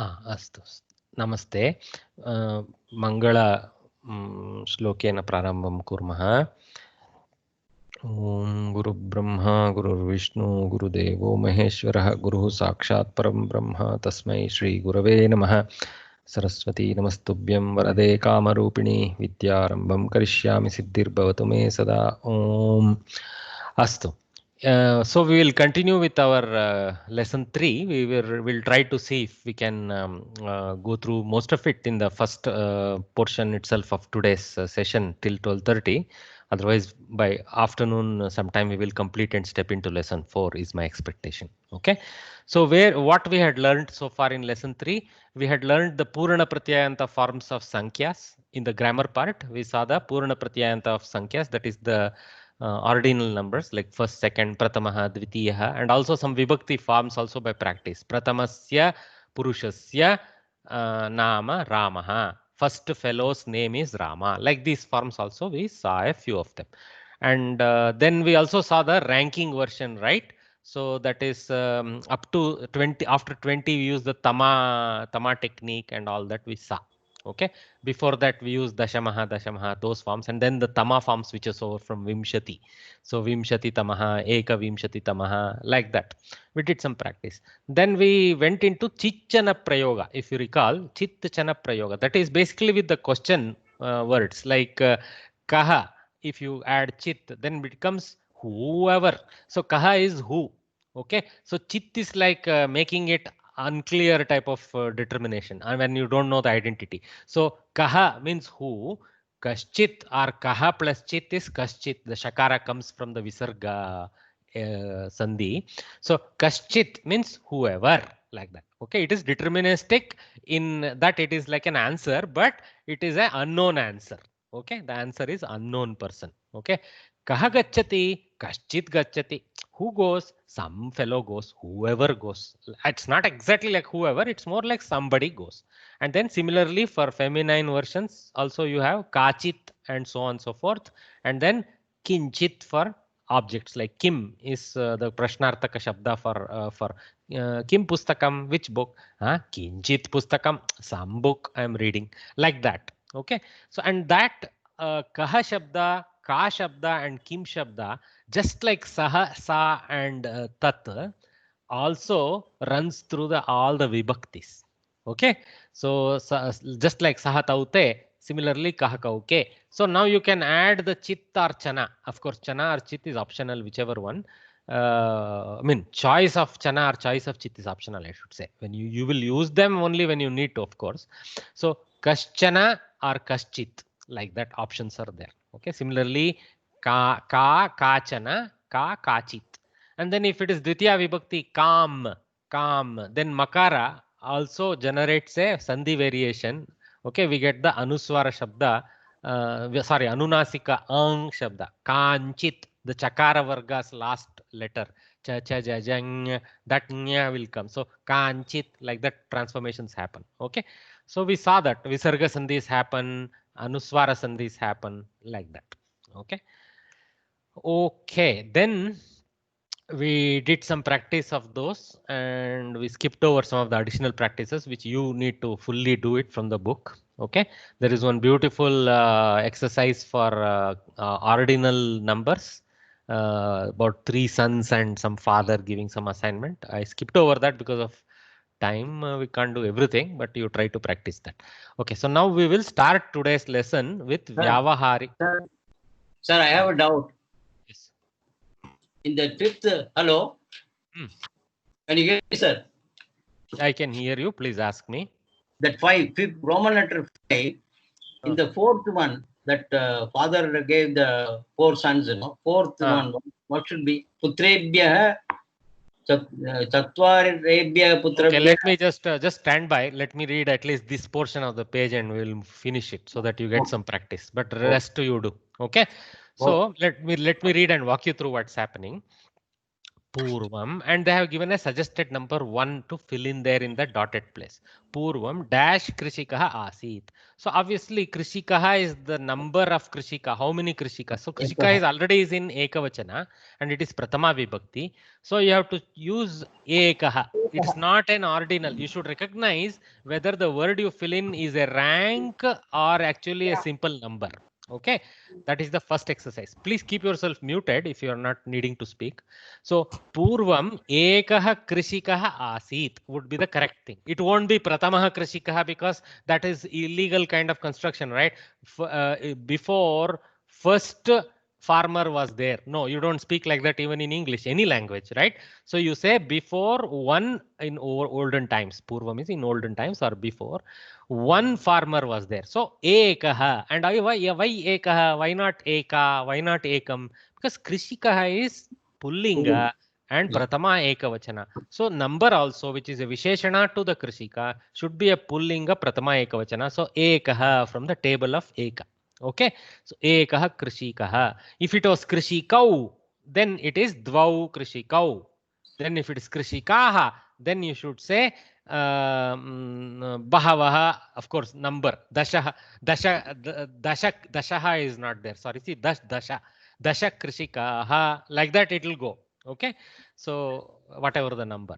अस्तु नमस्ते मंगल श्लोकेन प्रारम्भं कुर्मः। ॐ गुरुब्रह्मा गुरुर्विष्णु गुरुदेवो महेश्वरः गुरुः साक्षात् परं ब्रह्म तस्मै श्रीगुरवे नमः। सरस्वती नमस्तुभ्यं वरदे कामरूपिणी विद्यारम्भं करिष्यामि सिद्धिर्भवतु मे सदा। ॐ अस्तु. So we will continue with our lesson 3. Will try to see if we can go through most of it in the first portion itself of today's session till 12:30. Otherwise, by afternoon, sometime we will complete and step into lesson 4 is my expectation. Okay. So what we had learned so far in lesson 3, we had learned the Purana Pratyayanta forms of Sankyas. In the grammar part, we saw the Purana Pratyayanta of Sankyas, that is the ordinal numbers like first, second, pratamaha, dvitiyaha, and also some vibhakti forms also by practice. Pratamasya purushasya nama Ramaha. First fellow's name is Rama. Like these forms also we saw a few of them. And then we also saw the ranking version, right? So that is up to 20. After 20, we use the Tama technique and all that we saw. Okay. Before that, we use Dashamaha, those forms, and then the Tama form switches over from Vimshati. So Vimshati Tamaha, Eka Vimshati Tamaha, like that. We did some practice. Then we went into Chichana Prayoga. If you recall, Chitchana Prayoga. That is basically with the question words like Kaha. If you add Chit, then it becomes whoever. So Kaha is who. Okay. So Chit is like making it unclear type of determination and when you don't know the identity. So Kaha means who. Kaschit or Kaha plus Chit is Kaschit. The Shakara comes from the Visarga Sandhi. So Kaschit means whoever, like that. Okay, it is deterministic in that it is like an answer, but it is an unknown answer. Okay, the answer is unknown person. Okay, Kaha gacchati, Kaschit gacchati. Who goes? Some fellow goes, whoever goes. It's not exactly like whoever, it's more like somebody goes. And then similarly for feminine versions, also you have Kachit and so on and so forth. And then Kinchit for objects like Kim is the Prashnarthaka Shabda for Kim Pustakam, which book? Kinchit Pustakam, some book I am reading, like that. Okay. So, and that Kaha Shabda, Ka Shabda and Kim Shabda, just like Saha, Sa and Tat, also runs through all the Vibhaktis. Okay. So, just like Saha Taute, similarly Kaha Kauke. So, now you can add the Chit or Chana. Of course, Chana or Chit is optional, whichever one. I mean, choice of Chana or choice of Chit is optional, I should say. When you will use them only when you need to, of course. So, Kaschana or Kaschit, like that options are there. Okay. Similarly, Kachana, Kachit. And then if it is Dvitiya Vibhakti, Kam, then Makara also generates a Sandhi variation. Okay, we get the Anuswara Shabda, Anunasika Ang Shabda, Kanchit, the Chakara Varga's last letter, Cha, Cha, Ja, Jang, that Nya will come. So Kanchit, like that transformations happen. Okay, so we saw that Visarga Sandhis happen, Anuswara Sandhis happen, like that. Okay. Okay, then we did some practice of those and we skipped over some of the additional practices which you need to fully do it from the book. Okay, there is one beautiful exercise for ordinal numbers, about 3 sons and some father giving some assignment. I skipped over that because of time. We can't do everything, but you try to practice that. Okay, so now we will start today's lesson with Vyavahari. Sir, I have a doubt. Yes. In the fifth, hello? Can you hear me, sir? I can hear you. Please ask me. That fifth Roman letter 5, in the fourth one, that father gave the 4 sons, fourth one, what should be? Putrebhya, Chatvarebhya, Putrabhya. Okay, let me just stand by. Let me read at least this portion of the page and we'll finish it so that you get some practice. But the rest you do. Okay. So let me read and walk you through what's happening. Purvam, and they have given a suggested number 1 to fill in there in the dotted place. Purvam dash Krishikaha asit. So obviously Krishikaha is the number of Krishika. How many Krishika? So Krishika is already is in Ekavachana and it is Pratama Vibhakti. So you have to use Ekaha. It's not an ordinal. You should recognize whether the word you fill in is a rank or actually a simple number. Okay, that is the first exercise. Please keep yourself muted if you are not needing to speak. So Purvam Ekaha Krishikaha Asit would be the correct thing. It won't be Pratamaha Krishikaha because that is illegal kind of construction, right? Before first farmer was there. No, you don't speak like that even in English, any language, right? So you say before one in olden times. Purvam is in olden times or before. One farmer was there. So Ekaha. And why Ekaha? Why not Eka? Why not Ekam? Because Krishikaha is Pullinga and Pratama Ekavachana. So number also, which is a Visheshana to the Krishika, should be a Pullinga Pratama Ekavachana. So Ekaha from the table of Eka. Okay. So Ekaha Krishikaha. If it was Krishikau, then it is Dvau Krishikau. Then if it is Krishikaha, then you should say Bahavaha, of course, number. Dashaha is not there. Sorry, see, Dasha Krishikaha, like that it will go. Okay, so whatever the number,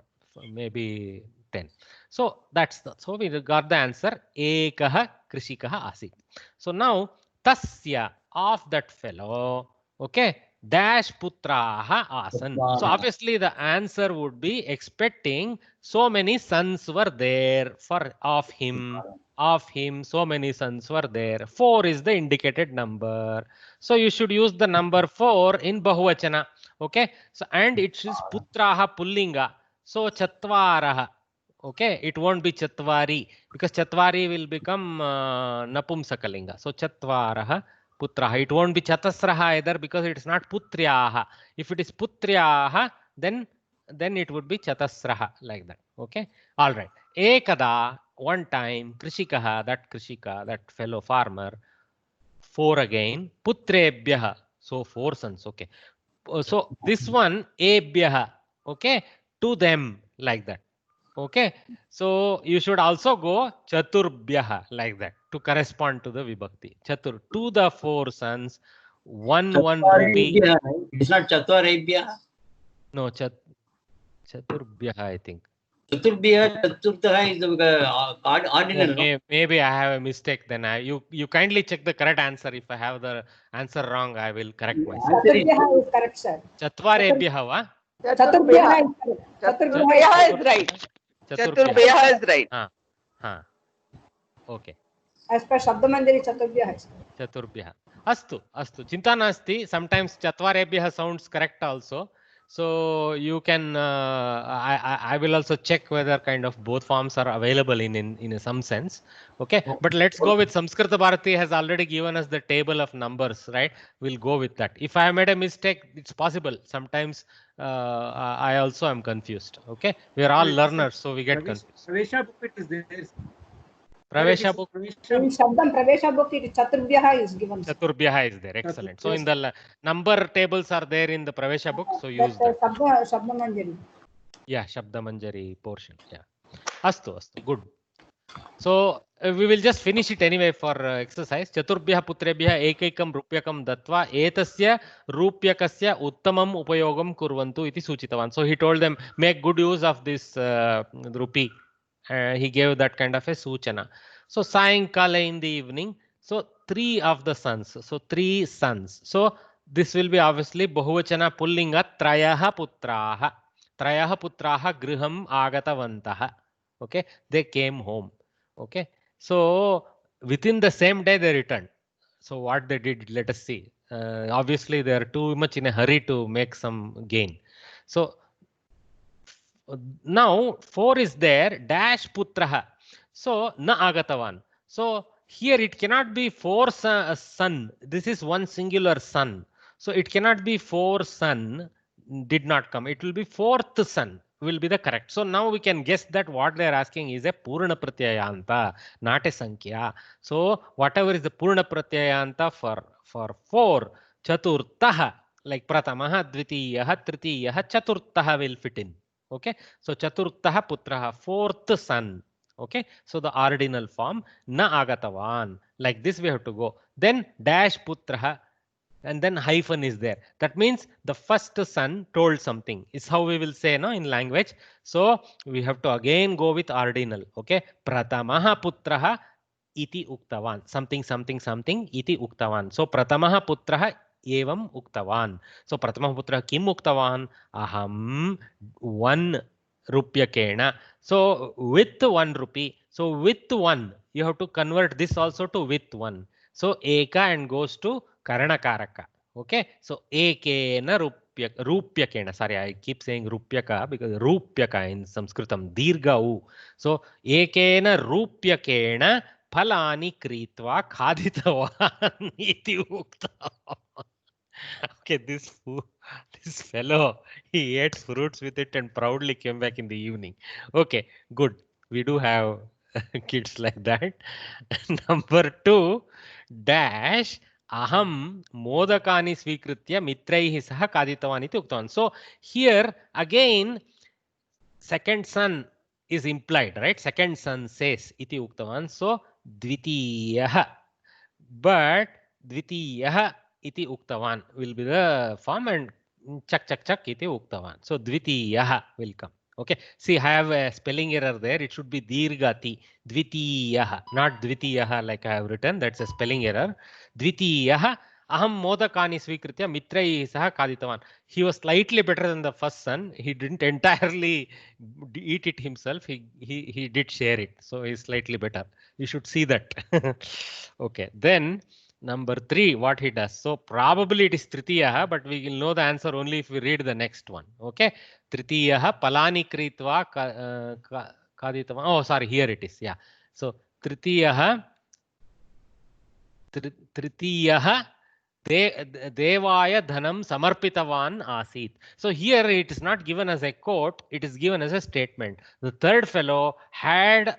maybe 10. So that's the, so we got the answer. Ekaha Krishikaha asit. So now tasya, of that fellow, okay, dash putraha asan. So obviously the answer would be expecting so many sons were there for of him, so many sons were there. 4 is the indicated number. So you should use the number 4 in Bahuvachana. Okay, so and it is putraha pullinga. So chatvaraha. Okay, it won't be chatvari because chatvari will become napumsakalinga. So chatvaraha putraha. It won't be chatasraha either because it's not putryaha. If it is putryaha, then it would be chatasraha, like that. Okay, all right. Ekada, one time, krishikaha, that fellow farmer. 4 again, putrebhyaha. So 4 sons. Okay. So this one, ebhyaha. Okay, to them, like that. Okay, so you should also go chaturbhyaha, like that, to correspond to the vibhakti. Chatur, to the 4 sons, one rupee. It's not Chatvarebhya. No, chaturbhyaha, I think. Chaturbhya, Chaturtha is the ordinal. Maybe I have a mistake. Then you kindly check the correct answer. If I have the answer wrong, I will correct myself. Chaturbhyaha is correct, sir. Chatvarebhyaha, va? Chaturbhyaha is correct. Chaturbhyaha is right. Chaturbhyaha is right. Okay. As per Shabdamanjari, Chaturbhyaha is correct. Chaturbhyaha. Astu. Chinta nasti. Sometimes Chatvarebhyaha sounds correct also. So you can, I will also check whether kind of both forms are available in some sense. Okay, but let's go with Samskrita Bharati has already given us the table of numbers, right? We'll go with that. If I made a mistake, it's possible. Sometimes I also am confused. Okay, we are all learners, so we get confused. Pravesha book is there. Pravesha book. In Shabdam Pravesha book, it is Chaturbhyaha is given. Chaturbhyaha is there. Excellent. So in the number tables are there in the Pravesha book. So use that. Shabdamanjari. Yeah, Shabdamanjari portion. Yeah. Astu. Good. So we will just finish it anyway for exercise. Chaturbhyaha putrebhyaha ekaikam rupyakam datva etasya rupyakasya uttamam upayogam kurvantu iti suchitavan. So he told them, make good use of this rupee. He gave that kind of a suchana. So Sayankala in the evening. So 3 of the sons. So 3 sons. So this will be obviously Bahuvachana Pullinga Trayaha Putraha. Trayaha Putraha Griham Agatavantaha. Okay, they came home. Okay, so within the same day they returned. So what they did, let us see. Obviously they are too much in a hurry to make some gain. So now 4 is there, dash putraha. So na agatavan. So here it cannot be 4 son. This is one singular son. So it cannot be 4 son did not come. It will be 4th son will be the correct. So now we can guess that what they are asking is a Purna Pratyayanta, not a Sankhya. So whatever is the Purna Pratyayanta for 4, Chaturtaha. like Pratamaha, Dvitiyaha, Tritiyaha, Chaturthaha will fit in. Okay, so Chaturthaha Putraha, fourth son. Okay, so the ordinal form, Na Agatavan. Like this we have to go. Then dash Putraha, and then hyphen is there. That means the first son told something, is how we will say no in language. So we have to again go with ordinal. Okay, Pratamaha Putraha iti uktavan, something something something iti uktavan. So Pratamaha Putraha evam uktavan. So Pratamaha Putraha kim uktavan? Aham 1 rupyakena. So with 1 rupee. So with 1, you have to convert this also to with 1. So eka and goes to Karanakaraka. Okay. So ekena rupyakena. Sorry, I keep saying rupyaka because rupyaka in Sanskritam dirgha u. So ekena rupyakena Phalani kritva khaditavan iti uktavan. Okay, this fellow, he ate fruits with it and proudly came back in the evening. Okay, good. We do have kids like that. Number 2, dash aham modakani svikritya mitraihi saha kaditavan iti uktavan. So here again, second son is implied, right? Second son says iti uktavan. So dvitiyaha, but dvitiyaha iti uktavan will be the form, and chak chak chak iti uktavan. So dvitiyaha will come. Okay, see, I have a spelling error there. It should be dirgati, dvitiyaha, not dvitiyaha like I have written. That's a spelling error. Dvitiyaha aham modakani svikritya mitraihi saha kaditavan. He was slightly better than the first son. He didn't entirely eat it himself. He did share it. So he's slightly better. You should see that. Okay, then number 3, what he does. So probably it is Tritiyaha, but we will know the answer only if we read the next one. Okay, Tritiyaha Palani Kritva Kaditavan. Oh, sorry, here it is. Yeah. So Tritiyaha Devaya Dhanam Samarpitavan Asit. So here it is not given as a quote, it is given as a statement. The third fellow had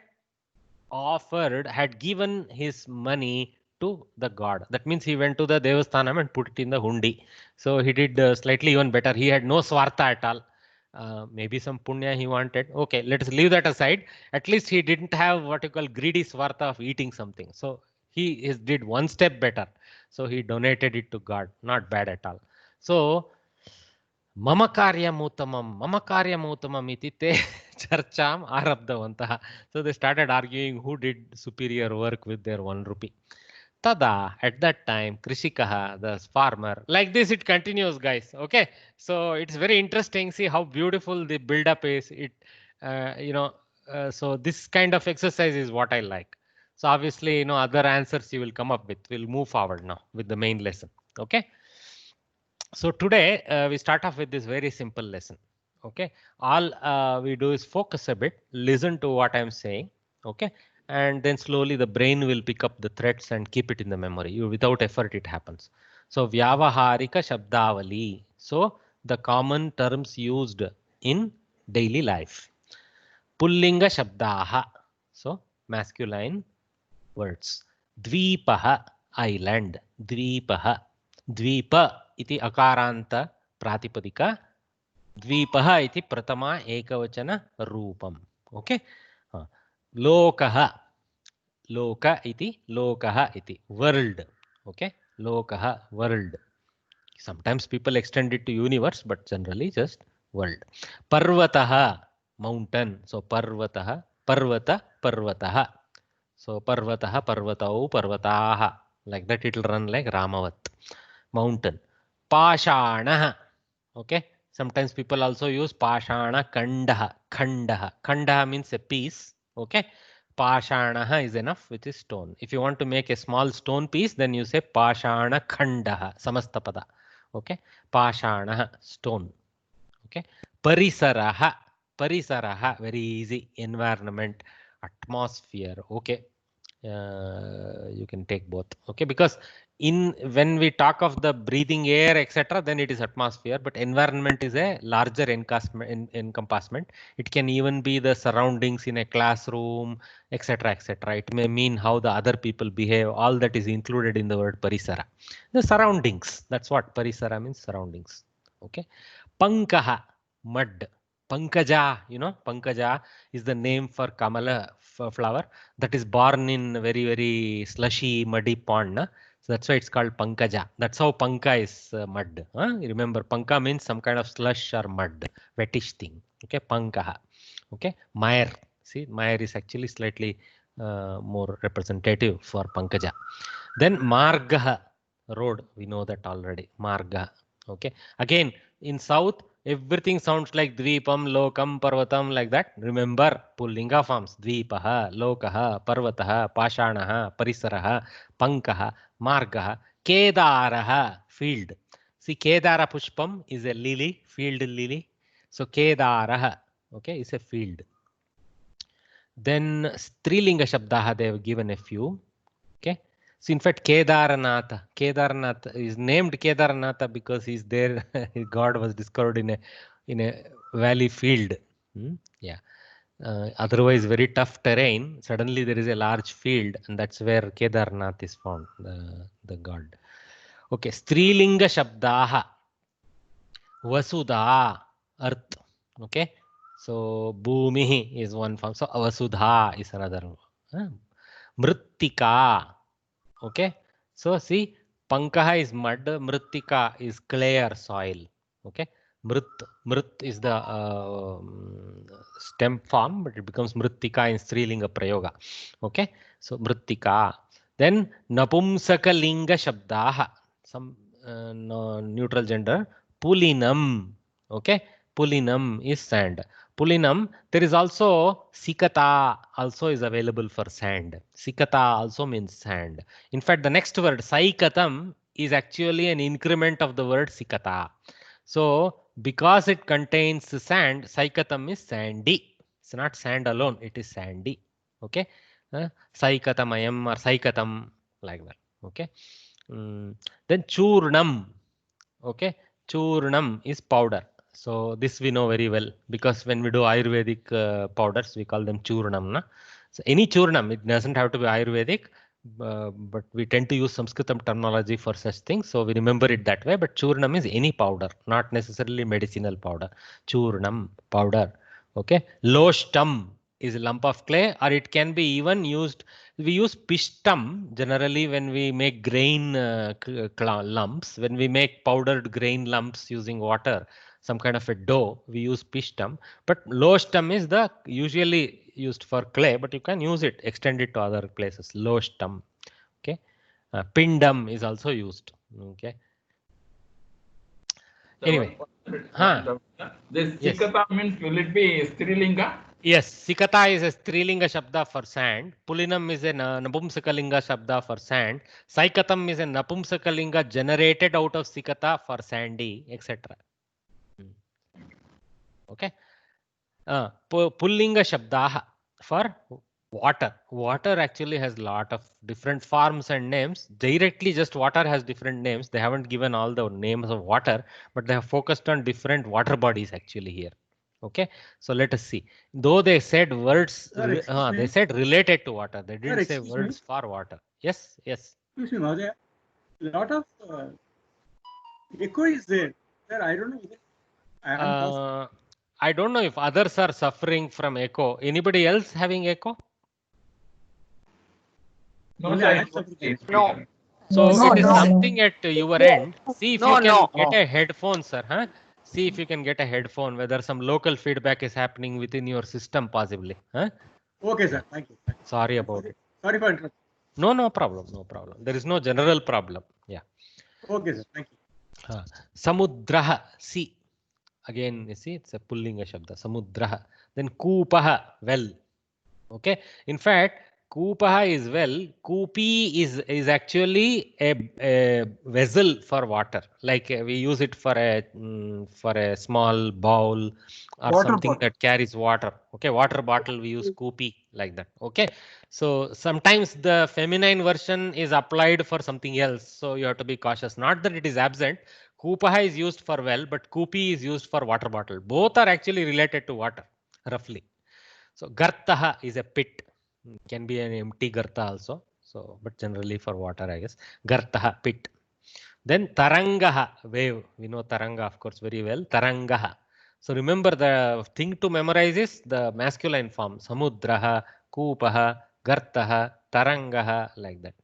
given his money to the god. That means he went to the Devasthanam and put it in the hundi. So he did slightly even better. He had no swartha at all. Maybe some punya he wanted. Okay, let's leave that aside. At least he didn't have what you call greedy swartha of eating something. So he did one step better. So he donated it to God. Not bad at all. So Mama karyam iti te charcham arabdavantah. So they started arguing who did superior work with their 1 rupee. Tada, at that time, Krishikaha, the farmer, like this it continues, guys. Okay, so it's very interesting. See how beautiful the build-up is. So this kind of exercise is what I like. So obviously, other answers you will come up with. We'll move forward now with the main lesson. Okay. So today we start off with this very simple lesson. Okay, all we do is focus a bit, listen to what I'm saying. Okay, and then slowly the brain will pick up the threads and keep it in the memory. Without effort, it happens. So Vyavaharika Shabdavali. So the common terms used in daily life. Pullinga Shabdaha. So masculine words. Dvipaha, island. Dvipaha. Dvipa iti akaranta pratipadika. Dvipaha iti pratama ekavachana roopam. Okay. Lokaha. Loka iti lokaha iti world. Okay. Lokaha world. Sometimes people extend it to universe, but generally just world. Parvataha mountain. So parvataha parvata parvataha. So parvataha parvatau parvataha. Like that it will run like Ramavat. Mountain. Pashana. Okay. Sometimes people also use Pashana Kandaha. Khandaha. Khandaha means a piece. Okay. Pashana is enough, which is stone. If you want to make a small stone piece, then you say Pashana Khandaha. Samastapada. Okay. Pashana stone. Okay. Parisaraha. Parisaraha. Very easy. Environment. Atmosphere. Okay. You can take both. Okay. Because when we talk of the breathing air, etc., then it is atmosphere, but environment is a larger encompassment. It can even be the surroundings in a classroom, etc., etc. It may mean how the other people behave. All that is included in the word parisara. The surroundings, that's what parisara means, surroundings. Okay. Pankaha, mud. Pankaja, you know, Pankaja is the name for Kamala flower that is born in very, very slushy, muddy pond. Na? So that's why it's called Pankaja. That's how Panka is mud. You remember, Panka means some kind of slush or mud, wettish thing. Okay, Pankaha. Okay, Mire. See, Mire is actually slightly more representative for Pankaja. Then Margaha, road. We know that already. Marga. Okay. Again, in south, everything sounds like Dvipam, Lokam, Parvatam, like that. Remember, Pullinga forms. Dvipaha, Lokaha, Parvataha, Pashanaha, Parisaraha, Pankaha, Margaha, Kedaraha, field. See, Kedara Pushpam is a lily, field lily. So, Kedaraha, okay, is a field. Then Strilinga Shabdaha, they have given a few. Okay. So in fact, Kedarnath is named Kedarnath because he's there. God was discovered in a valley field. Yeah. Otherwise, very tough terrain. Suddenly there is a large field, and that's where Kedarnath is found, the god. Okay. Strilinga Shabdaha. Vasudha, earth. Okay. So Bhumihi is one form. So Vasudha is another one. Mrittika. Okay, so see, Pankaha is mud, Mrittika is clay or soil. Okay, Mrit is the stem form, but it becomes Mrittika in Strilinga Prayoga. Okay, so Mrittika. Then Napumsakalinga Shabdaha, some neutral gender. Pulinam. Okay, Pulinam is sand. Pulinam, there is also Sikata also is available for sand. Sikata also means sand. In fact, the next word, Saikatam, is actually an increment of the word Sikata. So, because it contains sand, Saikatam is sandy. It's not sand alone, it is sandy. Okay. Saikatamayam or Saikatam, like that. Okay. Then Churnam. Okay. Churnam is powder. So this we know very well because when we do Ayurvedic powders, we call them Churnam. Na? So any Churnam, it doesn't have to be Ayurvedic, but we tend to use Sanskritam terminology for such things. So we remember it that way. But Churnam is any powder, not necessarily medicinal powder. Churnam, powder. Okay. Loshtam is a lump of clay, or it can be even used. We use pishtam generally when we make grain lumps. When we make powdered grain lumps using water, some kind of a dough, we use pishtam. But loshtam is the usually used for clay, but you can use it, extend it to other places. Loshtam. Okay. Pindam is also used. Okay. Anyway. This Sikata means, will it be Strilinga? Yes, Sikata is a Strilinga Shabda for sand. Pulinam is a Napumsakalinga Shabda for sand. Saikatam is a Napumsakalinga generated out of Sikata for sandy, etc. Okay. Pullinga Shabda for water. Water actually has a lot of different forms and names. Directly just water has different names. They haven't given all the names of water, but they have focused on different water bodies actually here. Okay, so let us see. Though they said words, they said related to water. They didn't say words for water. Yes, yes. Excuse me, Mahodaya. A lot of echo is there. Sir, I don't know. I don't know if others are suffering from echo. Anybody else having echo? No, sir. No. So it is something at your end. See if you can get a headphone, sir. Huh? See if you can get a headphone, whether some local feedback is happening within your system possibly. Huh? Okay, sir. Thank you. Sorry about it. Sorry for interrupting. No, no problem. No problem. There is no general problem. Yeah. Okay, sir. Thank you. Samudraha, sea. Again, you see, it's a Pullinga Shabda. Samudraha. Then Kupaha, well. Okay. In fact, Kupaha is well. Kupi is actually a vessel for water. Like we use it for a small bowl or Water something bottle. that carries water. Okay, water bottle we use kupi like that. Okay, so sometimes the feminine version is applied for something else. So you have to be cautious. Not that it is absent. Kupaha is used for well, but kupi is used for water bottle. Both are actually related to water, roughly. So gartaha is a pit. Can be an empty garta also. So, but generally for water, I guess. Gartaha, pit. Then tarangaha, wave. We know taranga, of course, very well. Tarangaha. So remember, the thing to memorize is the masculine form. Samudraha, kupaha, gartaha, tarangaha, like that.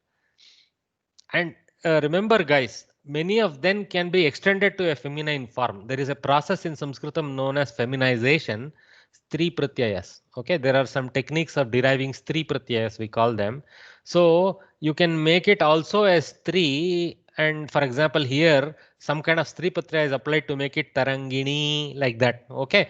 And remember, guys, many of them can be extended to a feminine form. There is a process in Sanskritam known as feminization. Stri pratyayas. Okay, there are some techniques of deriving stri pratyayas, we call them. So you can make it also as stri, and for example here some kind of stri pratyaya is applied to make it tarangini, like that. Okay,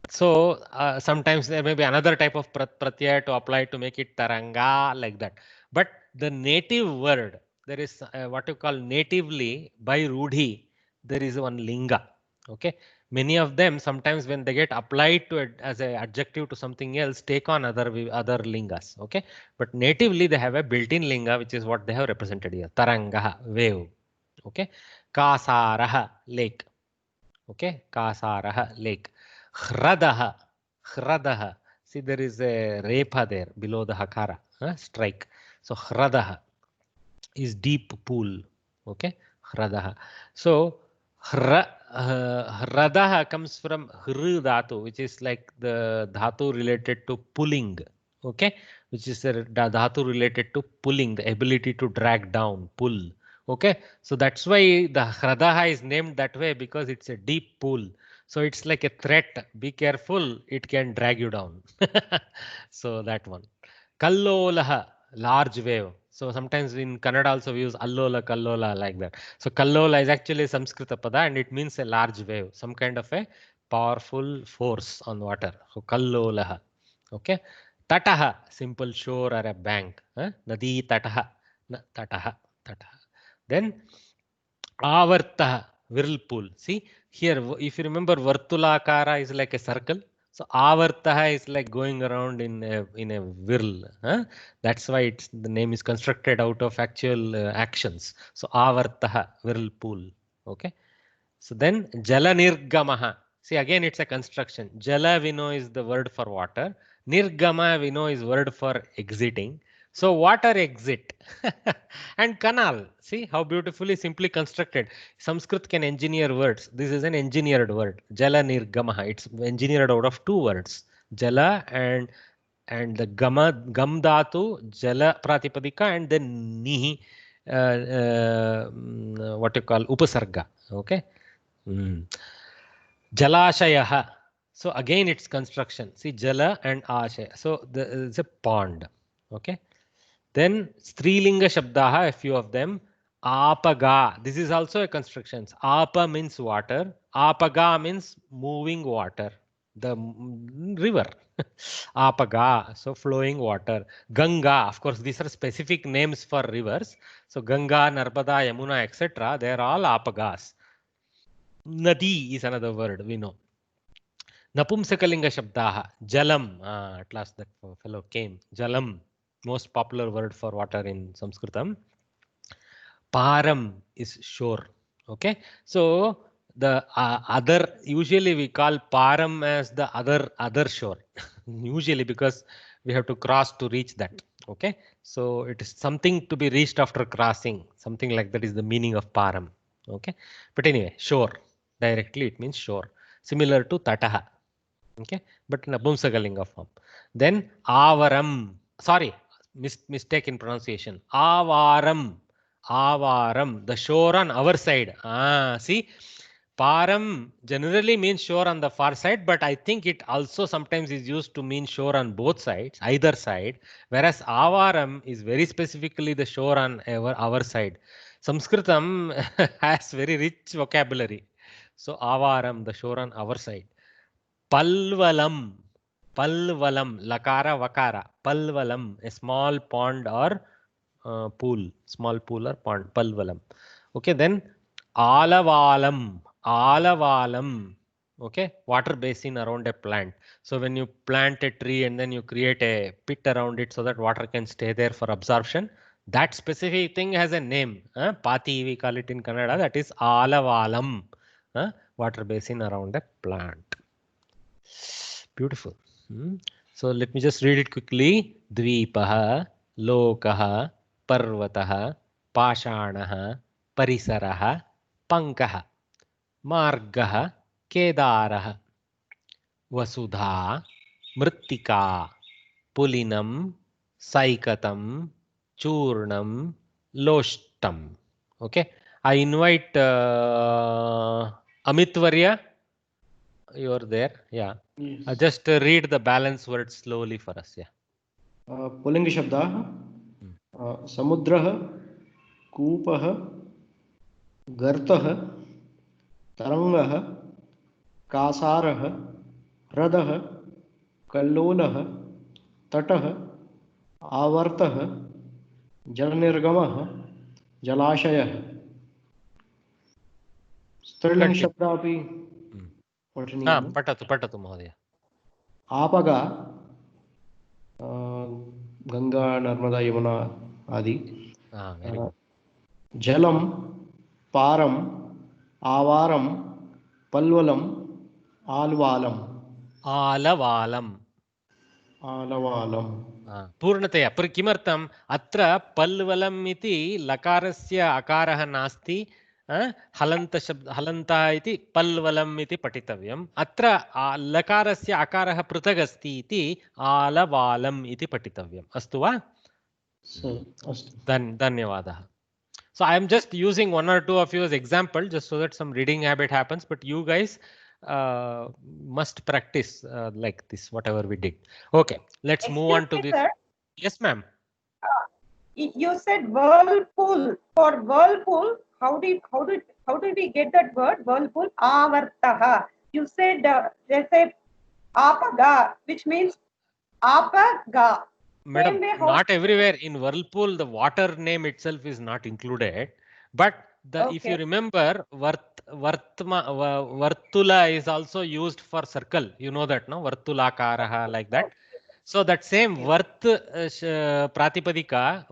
so sometimes there may be another type of pratyaya to apply to make it taranga, like that. But the native word, there is what you call natively by rudhi, there is one linga. Okay, many of them sometimes when they get applied to it as an adjective to something else, take on other lingas. Okay, but natively they have a built-in linga, which is what they have represented here. Tarangaha, wave. Okay, kasaraha, lake. Okay, kasaraha, lake. Hradaha, hradaha. See, there is a repa there below the hakara, strike. So hradaha is deep pool. Okay, hradaha. So hradaha comes from hru dhatu, which is like the dhatu related to pulling. Okay, which is a dhatu related to pulling, the ability to drag down, pull. Okay, so that's why the hradaha is named that way, because it's a deep pool. So it's like a threat. Be careful, it can drag you down. So that one. Kallolaha, large wave. So sometimes in Kannada also we use allola, kallola, like that. So kallola is actually a Sanskrita pada and it means a large wave, some kind of a powerful force on water. So kallolaha. Okay. Tataha, simple shore or a bank. Nadi tataha. Tataha. Tataha. Then avartaha, whirlpool. See here, if you remember, vartulakara is like a circle. So avartaha is like going around in a whirl. That's why the name is constructed out of actual actions. So avartaha, whirlpool. Okay. So then jala nirgamaha. See, again it's a construction. Jala we know is the word for water. Nirgama we know is word for exiting. So water exit. And canal. See how beautifully simply constructed. Sanskrit can engineer words. This is an engineered word. Jala nirgamaha. It's engineered out of two words. Jala and the gam dhatu, jala pratipadika, and then nihi, what you call upasarga. Okay. Jalashaya. So again it's construction. See, jala and ashaya. So it's a pond. Okay. Then Strilinga Shabdaha, a few of them. Apaga. This is also a construction. Apa means water. Apaga means moving water. The river. Apaga. So flowing water. Ganga. Of course, these are specific names for rivers. So Ganga, Narmada, Yamuna, etc. They are all apagas. Nadi is another word we know. Napumsakalinga Shabdaha. Jalam. At last that fellow came. Jalam. Most popular word for water in Sanskritam. Param is shore. Okay. So the other, usually we call Param as the other shore. Usually because we have to cross to reach that. Okay. So it is something to be reached after crossing. Something like that is the meaning of Param. Okay. But anyway, shore. Directly it means shore. Similar to Tataha. Okay. But in a Napumsakalinga form. Then Avaram. Sorry. Mistake in pronunciation. Avaram. Avaram. The shore on our side. See. Param generally means shore on the far side, but I think it also sometimes is used to mean shore on both sides, either side, whereas Avaram is very specifically the shore on our side. Sanskritam has very rich vocabulary. So Avaram, the shore on our side. Palvalam. Palvalam, lakara, vakara. Palvalam, a small pond or pool, small pool or pond. Palvalam. Okay, then Alavalam, Alavalam. Okay, water basin around a plant. So when you plant a tree and then you create a pit around it so that water can stay there for absorption, that specific thing has a name. Pati, we call it in Kannada. That is Alavalam. Water basin around a plant. Beautiful. So let me just read it quickly. Dvipaha, Lokaha, Parvataha, Pashanaha, Parisaraha, Pankaha, Margaha, Kedaraha, Vasudha, Mrittika, Pulinam, Saikatam, Churnam, Loshtam. Okay. I invite Amit Varya. You are there. Yeah. Yes. Just read the balance words slowly for us. Yeah. पुल्लिङ्ग शब्दाः समुद्रः, कूपः, गर्तः, तरङ्गः, कासारः, ह्रदः, कल्लोलः, तटः, आवर्तः, जलनिर्गमः, जलाशयः. स्त्रीलिङ्ग शब्दः अपि पठनीयः. पठतु महोदय. आपगा, गंगा, नर्मदा, यमुना आदि. जलम, पारम, आवारम, पल्वलम, आलवालम. आलवालम. आलवालम. पूर्णतया किमर्थम् अत्र पल्वलम् इति लकारस्य अकारः नास्ति. हलन्त शब्द हलन्तः इति पल्वलम् इति पठितव्यम्. अत्र लकारस्य अकारः पृथक् अस्ति इति आलवालम् इति पठितव्यम्. अस्तु वा? धन्यवादः. So I am just using one or two of you as example just so that some reading habit happens, but you guys must practice like this, whatever we did. Okay, let's move on to this. Sir? Yes, ma'am. You said whirlpool. For whirlpool, how did we get that word whirlpool? Avartaha. You said there's a apaga, which means apaga. Madam, not everywhere in whirlpool the water name itself is not included, but if you remember, vartula is also used for circle. You know that, no? Vartulakaraha, like that. So that same vart pratipadika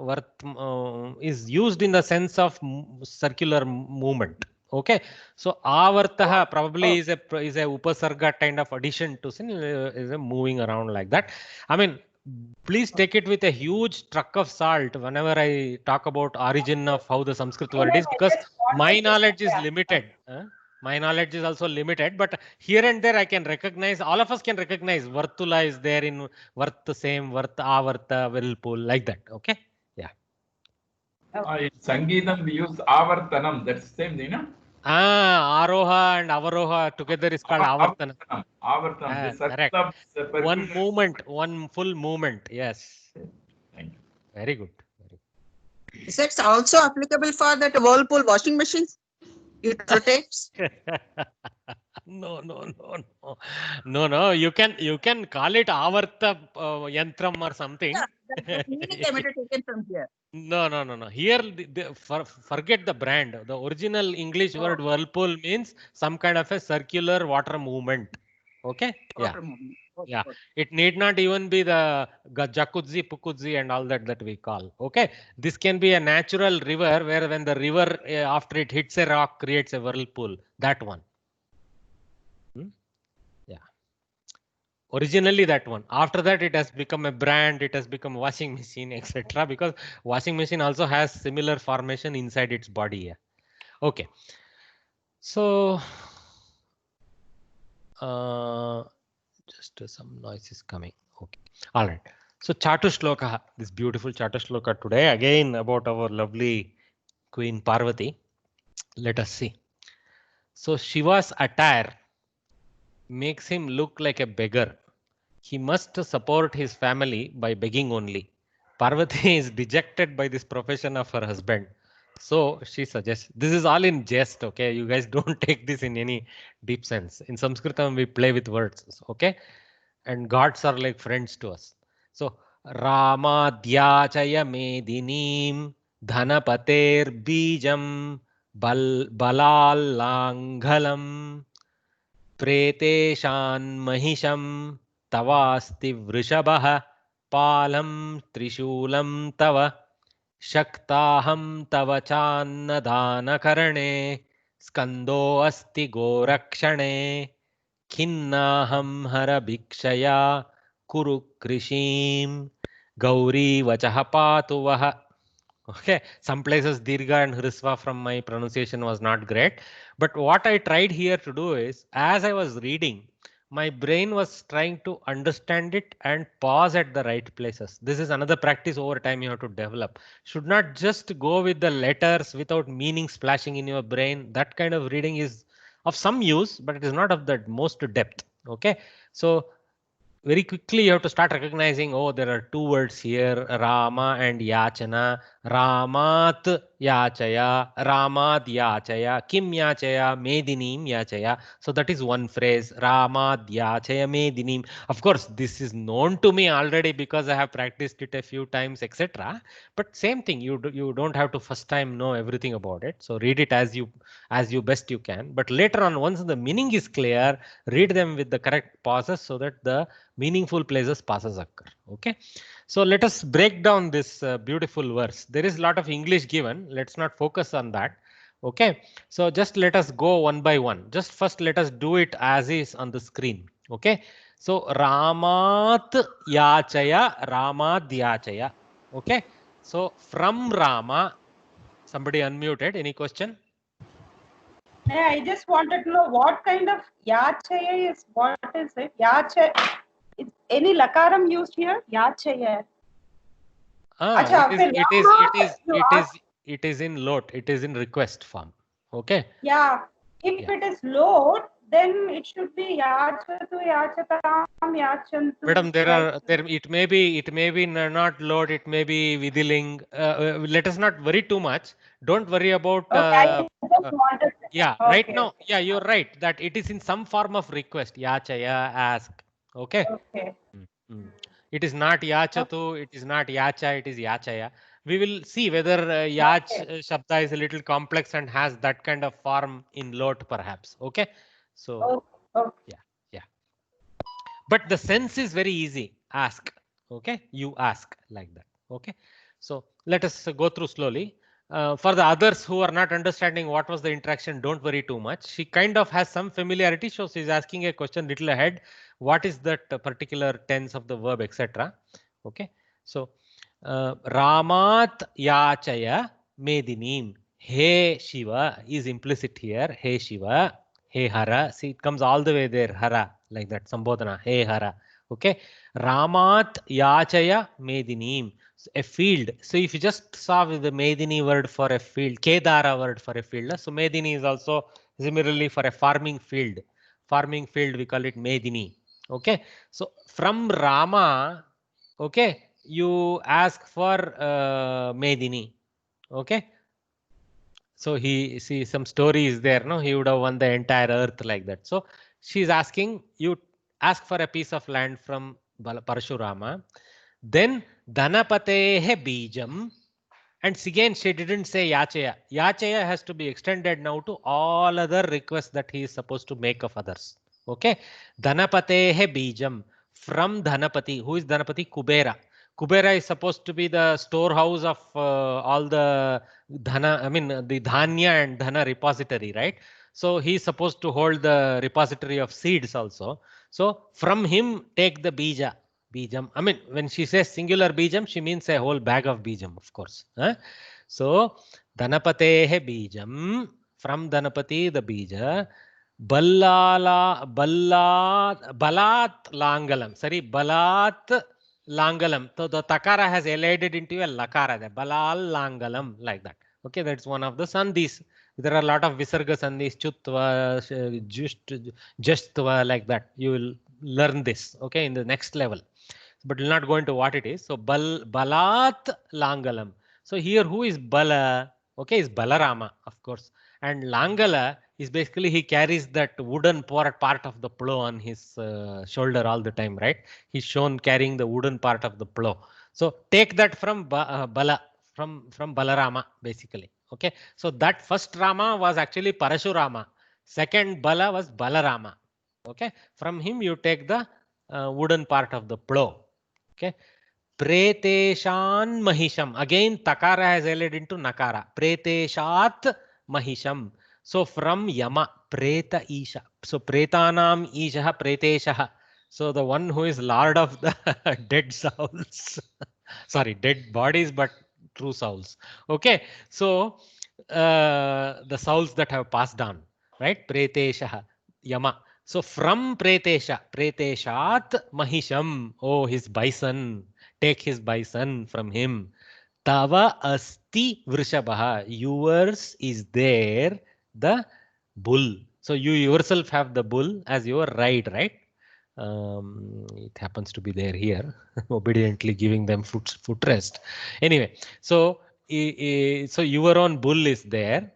is used in the sense of circular movement. Okay, so avartaha probably is a upasarga kind of addition to sin, is a moving around like that. I mean, please take it with a huge truck of salt whenever I talk about origin of how the Sanskrit word is, because my knowledge is limited. My knowledge is also limited, but here and there I can recognize, all of us can recognize Vartula is there in Vart, same Vart, Avarta, whirlpool, like that. Okay? Yeah. In Sangeetam we use Avartanam, that's the same thing, no? Aroha and Avaroha together is called Avartanam. Avartanam. Correct. One movement, one full movement. Yes. Thank you. Very good. Is it also applicable for that whirlpool washing machine? It rotates. No. You can call it Avarta Yantram or something. Yeah, that's the meaning I might have taken from here. No. Here, forget the brand. The original English word whirlpool means some kind of a circular water movement. Okay? Water movement. Yeah. It need not even be the jacuzzi, pukuzzi and all that we call. Okay? This can be a natural river where when the river after it hits a rock creates a whirlpool. That one. Yeah. Originally that one. After that it has become a brand, it has become washing machine, etc. Because washing machine also has similar formation inside its body. Yeah. Okay. So just some noise is coming. Okay. All right. So Chatushloka, this beautiful Chatushloka today, again about our lovely Queen Parvati. Let us see. So Shiva's attire makes him look like a beggar. He must support his family by begging only. Parvati is dejected by this profession of her husband. So she suggests, this is all in jest, okay? You guys don't take this in any deep sense. In Sanskritam, we play with words, okay? and gods are like friends to us. So Ramadhyachaya Medinim Dhanapater Bijam Balalanghalam Preteshan Mahisham Tavasti Vrishabah Palam Trishulam Tava Shaktaham Tava Channadana Karane Skando Asti Gorakshane Khinnaham Hara Bhikshaya Kuru Krishim Gauri Vachaha Patuvaha. Okay, some places Dirgha and Hrisva from my pronunciation was not great. But what I tried here to do is, as I was reading, my brain was trying to understand it and pause at the right places. This is another practice over time you have to develop. Should not just go with the letters without meaning splashing in your brain. That kind of reading is of some use, but it is not of the most depth. Okay, so very quickly you have to start recognizing, oh, there are two words here, Rama and Yachana. Ramat Yachaya, Ramad Yachaya, Kim Yachaya, Medinim Yachaya. So that is one phrase, Ramad Yachaya Medinim. Of course, this is known to me already because I have practiced it a few times, etc. But same thing, you don't have to first time know everything about it. So read it as you best you can. But later on, once the meaning is clear, read them with the correct pauses so that the meaningful places passes occur. Okay, so let us break down this beautiful verse. There is a lot of English given. Let's not focus on that. Okay, so just let us go one by one. Just first let us do it as is on the screen. Okay, so Ramat Yachaya, Ramad Yachaya. Okay, so from Rama, somebody unmuted. Any question? Yeah, I just wanted to know what kind of Yachaya is, what is it? Yachaya. Is any lakaram used here? Yachaya. It is in lot. It is in request form. Okay. Yeah. If it is lot, then it should be Yachatu, Yachatam, Yachantu. Madam, it may be not lot. It may be Vidiling. Let us not worry too much. Don't worry about. Okay, yeah. Okay. Right now, yeah, you're right that it is in some form of request. Yachaya, ask. Okay. Okay. It is not Yachatu, it is not Yacha, it is Yachaya. We will see whether Yach Shabda is a little complex and has that kind of form in lot perhaps. Okay. So, yeah. But the sense is very easy. Ask. Okay. You ask like that. Okay. So let us go through slowly. For the others who are not understanding what was the interaction, don't worry too much. She kind of has some familiarity, so she's asking a question little ahead. What is that particular tense of the verb, etc. Okay, so Ramat Yachaya Medinim. Hey Shiva is implicit here. Hey Shiva, Hey Hara. See, it comes all the way there. Hara, like that. Sambodhana. Hey Hara. Okay, Ramat Yachaya Medinim. A field. So if you just saw with the Medini word for a field, Kedara word for a field. So Medini is also similarly for a farming field. Farming field, we call it Medini. Okay. So from Rama, okay, you ask for Medini. Okay. So he see some story is there. No, he would have won the entire earth like that. So she's asking you ask for a piece of land from Parashurama. Then Dhanapatehe Bijam, and again she didn't say Yachaya. Yachaya has to be extended now to all other requests that he is supposed to make of others. Okay, Dhanapatehe Bijam, from Dhanapati. Who is Dhanapati? Kubera. Kubera is supposed to be the storehouse of all the Dhana, I mean the Dhanya and Dhana repository, right? So he is supposed to hold the repository of seeds also. So from him take the Bija. Bijam. I mean, when she says singular Bijam, she means a whole bag of Bijam, of course. So, Dhanapatehe Bijam, from Dhanapati, the Bija, Balat Langalam. Sorry, Balat Langalam. So, the Takara has elided into a Lakara, the Balal Langalam, like that. Okay, that's one of the Sandhis. There are a lot of Visarga Sandhis, Chutva, Justva, like that. You will learn this, okay, in the next level. But we'll not go into what it is. So Balat Langalam. So here who is Bala? Okay, is Balarama, of course. And Langala is basically he carries that wooden part of the plow on his shoulder all the time, right? He's shown carrying the wooden part of the plow. So take that from Bala, from Balarama, basically. Okay, so that first Rama was actually Parashurama. Second Bala was Balarama. Okay, from him you take the wooden part of the plow. Okay, Preteshan Mahisham. Again, Takara has added into Nakara. Preteshat Mahisham. So from Yama, Preta Isha. So Pretanam Isha Preteshaha. So the one who is lord of the dead souls. Sorry, dead bodies, but true souls. Okay, so the souls that have passed on, right? Preteshaha, Yama. So from Pretesha, Preteshat Mahisham. Oh, his bison. Take his bison from him. Tava asti vrishabha. Yours is there the bull. So you yourself have the bull as your ride, right? It happens to be there here, obediently giving them footrest. Anyway, so your own bull is there.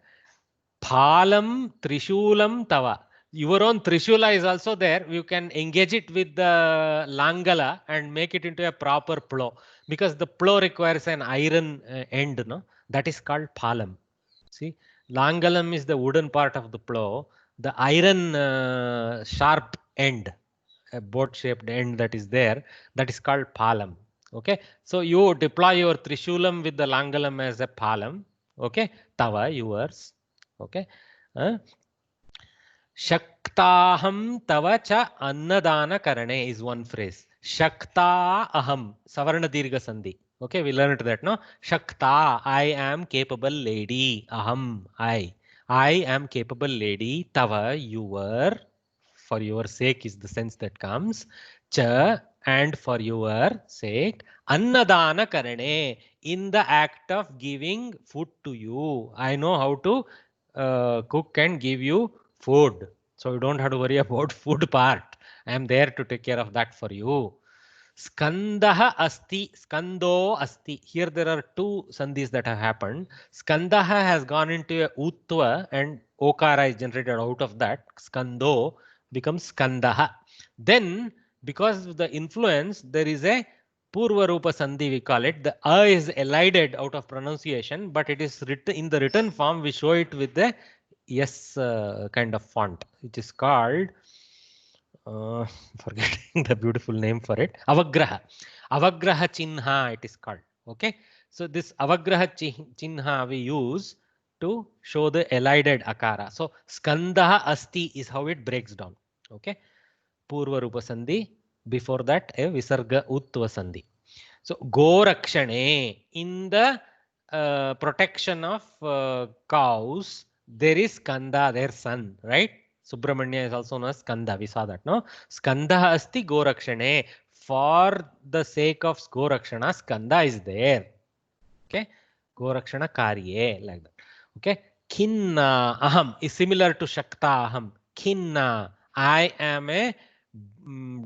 Phalam Trishulam Tava. Your own Trishula is also there. You can engage it with the Langala and make it into a proper plow, because the plow requires an iron end, no? That is called Phalam. See, Langalam is the wooden part of the plow. The iron sharp end, a boat-shaped end that is there, that is called Phalam. Okay, so you deploy your Trishulam with the Langalam as a Phalam. Okay, Tava, yours. Okay, Shaktaham tava cha annadana karane is one phrase. Shakta aham, Savarna Dirgha Sandhi. Okay, we learned that, no? Shakta, I am capable lady. Aham, I am capable lady. Tava, your, for your sake is the sense that comes. Cha, and for your sake. Annadana karane, in the act of giving food to you. I know how to cook and give you food, so you don't have to worry about food part. I am there to take care of that for you. Skandaha asti, skando asti. Here there are two sandhis that have happened. Skandaha has gone into a utva and okara is generated out of that. Skando becomes skandaha. Then because of the influence, there is a Purva Rupa Sandhi, we call it. The A is elided out of pronunciation, but it is written in the written form. We show it with the yes kind of font, which is called, forgetting the beautiful name for it, Avagraha. Avagraha Chinha it is called. Okay, so this Avagraha Chinha we use to show the elided akara. So Skandaha Asti is how it breaks down. Okay, Purva Rupa Sandhi. Before that, a Visarga Uttva Sandhi. So, Gorakshane, in the protection of cows, there is Skanda, their son, right? Subramanya is also known as Skanda. We saw that, no? Skanda asti Gorakshane. For the sake of Gorakshana, Skanda is there. Okay? Gorakshana Karye, like that. Okay? Kinna Aham is similar to Shakta Aham. Kinna, I am a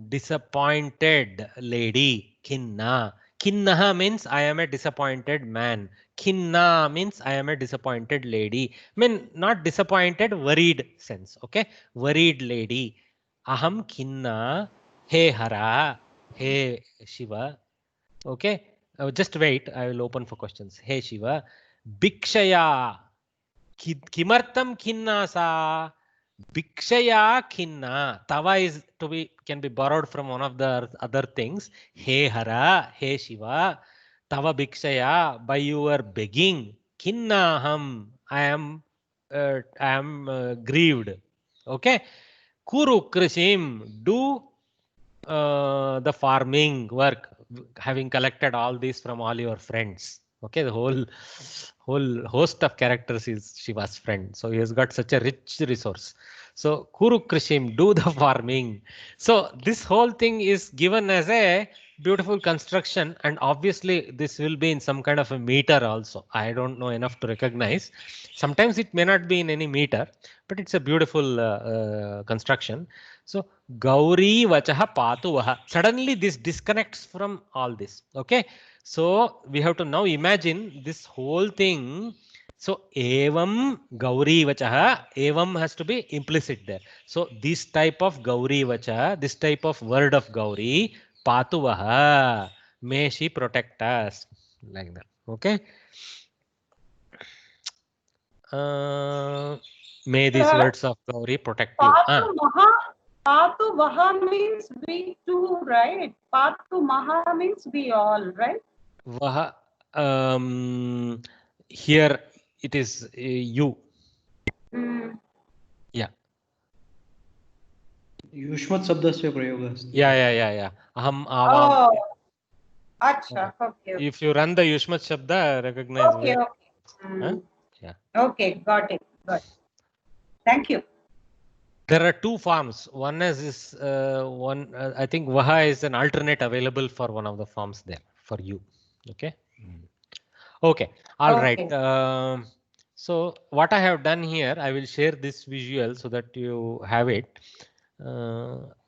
disappointed lady. Kinna. Kinnaha means I am a disappointed man. Kinna means I am a disappointed lady. I mean, not disappointed, worried sense. Okay, worried lady. Aham kinna. Hey Hara. Hey Shiva. Okay, just wait. I will open for questions. Hey Shiva. Bhikshaya. Kimartam kinna sa. Bhikshaya khinna. Tava is to be can be borrowed from one of the other things. Hey Hara, hey Shiva, Tava Bhikshaya, by your begging. Khinna ham, I am grieved. Okay. Kuru Krishim, do the farming work, having collected all this from all your friends. Okay, the whole host of characters is Shiva's friend. So he has got such a rich resource. So Kuru Krishim, do the farming. So this whole thing is given as a beautiful construction, and obviously this will be in some kind of a meter also. I don't know enough to recognize. Sometimes it may not be in any meter, but it's a beautiful construction. So Gauri Vachaha Patuvaha. Suddenly this disconnects from all this. Okay. So we have to now imagine this whole thing. So evam gauri vachaha, evam has to be implicit there. So this type of gauri vacha, this type of word of gauri, patuvaha, may she protect us, like that. Okay. May these words of gauri protect you. Patu Vaha means we too, right? Patu Maha means we all, right? Vaha, here it is you. Yeah. युष्मत् शब्दस्य प्रयोगः अस्ति. Yeah. Aham avam. Oh, acha. Okay. If you run the Yushmat Shabda, recognize Okay. where. Okay. Yeah. Okay. Got it. Thank you. There are two forms. One is I think Vaha is an alternate available for one of the forms there for you. Okay. Okay. All right. So what I have done here, I will share this visual so that you have it.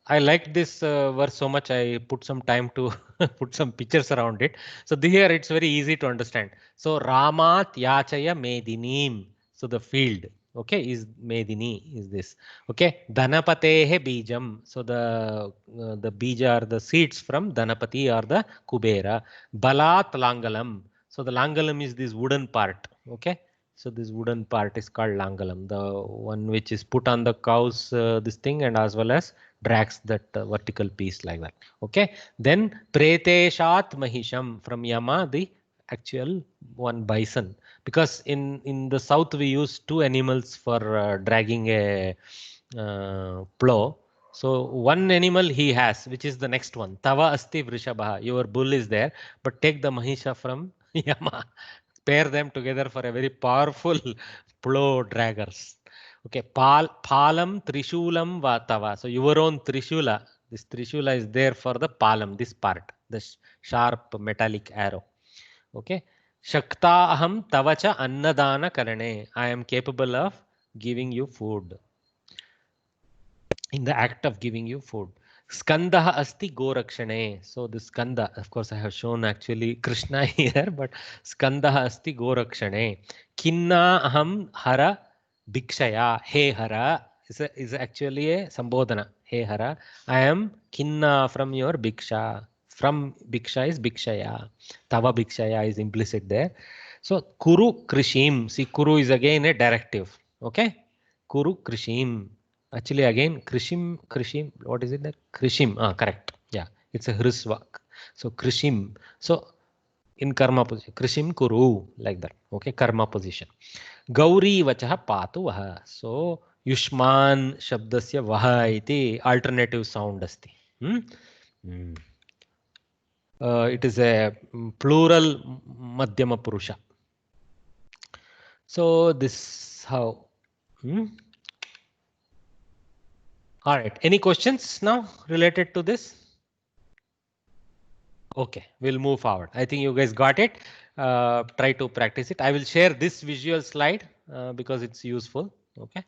I liked this verse so much, I put some time to put some pictures around it. So here it's very easy to understand. So Ramat Yachaya Medinim. So the field, okay, is Medini is this. Okay, Dhanapatehe Bijam. So the bija are the seeds from Dhanapati or the Kubera. Balat Langalam. So the Langalam is this wooden part. Okay. So this wooden part is called Langalam, the one which is put on the cows, this thing, and as well as drags that vertical piece like that. Okay. Then Preteshat Mahisham, from Yama, the actual one bison. Because in the south we use two animals for dragging a plow. So one animal he has, which is the next one. Tava Asti Vrishabha. Your bull is there, but take the Mahisha from Yama. Pair them together for a very powerful plow draggers. Okay, Palam Trishulam Vatava. So your own Trishula, this Trishula is there for the Palam, this part, the sharp metallic arrow. Okay, Shakta Aham Tavacha Annadana Karane. I am capable of giving you food. In the act of giving you food. Skandaha asti gorakshane. So the skanda, of course, I have shown actually Krishna here, but Skandaha asti gorakshane. Kinna aham hara bhikshaya. Hey hara is actually a sambodhana. Hey hara, I am kinna from your bhiksha. From bhiksha is bhikshaya. Tava bhikshaya is implicit there. So kuru krishim. See, kuru is again a directive. Okay, kuru krishim. Actually, again, Krishim, what is it? Krishim, correct. Yeah, it's a hrisvak. So, Krishim. So, in karma position, Krishim kuru, like that. Okay, karma position. Gauri vachaha patu vaha. So, Yushman shabdasya vaha iti alternative sound asti. It is a plural madhyama purusha. So, this how. All right. Any questions now related to this? Okay, we'll move forward. I think you guys got it. Try to practice it. I will share this visual slide because it's useful. Okay.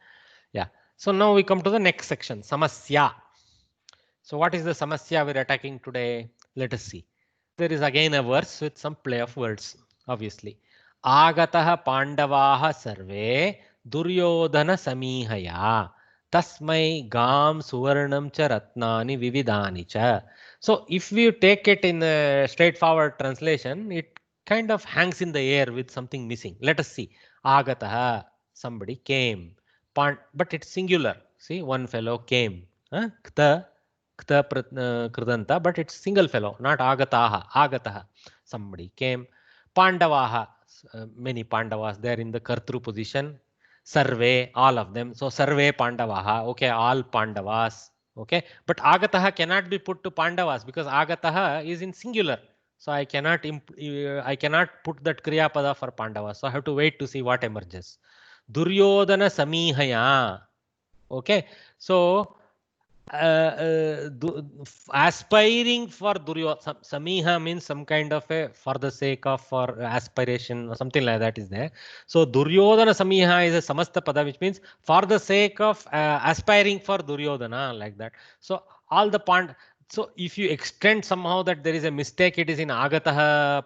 Yeah. So now we come to the next section, Samasya. So what is the Samasya we're attacking today? Let us see. There is again a verse with some play of words, obviously. Agataha Pandavaha Sarve Duryodhana Samihaya. Tasmai Gam Suvarnam cha Ratnani Vividani cha. So if we take it in a straightforward translation, it kind of hangs in the air with something missing. Let us see. Agataha, somebody came. But it's singular. See, one fellow came. Kta kridanta, but it's single fellow, not agataha. Agataha, somebody came. Pandavaha, many Pandavas there in the Kartru position. Sarve, all of them. So Sarve Pandavaha. Okay, all Pandavas. Okay, but Agataha cannot be put to Pandavas because Agataha is in singular. So I cannot put that Kriya Pada for Pandavas. So I have to wait to see what emerges. Duryodhana Samihaya. Okay, so aspiring for Duryodhana. Samiha means some kind of a for the sake of for aspiration or something like that is there. So Duryodhana Samiha is a Samasta Pada, which means for the sake of aspiring for Duryodhana, like that. So all the so if you extend somehow that there is a mistake, it is in Agataha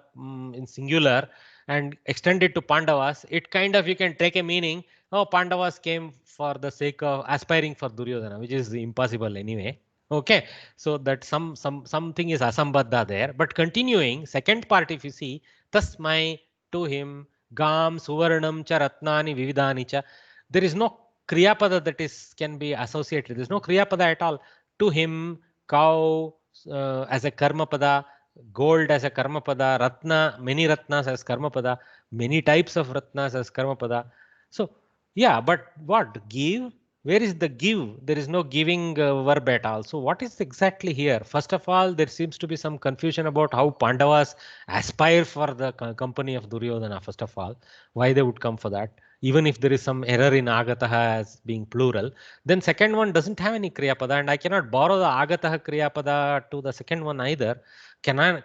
in singular, and extend it to Pandavas, it kind of, you can take a meaning, oh, Pandavas came for the sake of aspiring for Duryodhana, which is impossible anyway. Okay, so that something is asambadha there. But continuing, second part, if you see, tasmai, to him, gam, suvarnam cha ratnani vividani cha, there is no kriyapada that is can be associated. There is no kriyapada at all. To him, cow as a karma pada, gold as a karma pada, ratna, many ratnas as karma pada, many types of ratnas as karma pada. So yeah, but what give? Where is the give? There is no giving verb at all. So what is exactly here? First of all, there seems to be some confusion about how Pandavas aspire for the company of Duryodhana. First of all, why they would come for that, even if there is some error in agataha as being plural. Then second one doesn't have any kriyapada, and I cannot borrow the agataha kriyapada to the second one either.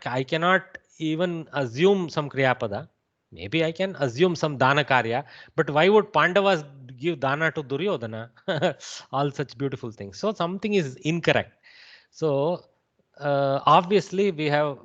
I cannot even assume some kriyapada. Maybe I can assume some dana karya, but why would Pandavas give dana to Duryodhana? All such beautiful things. So something is incorrect. So obviously we have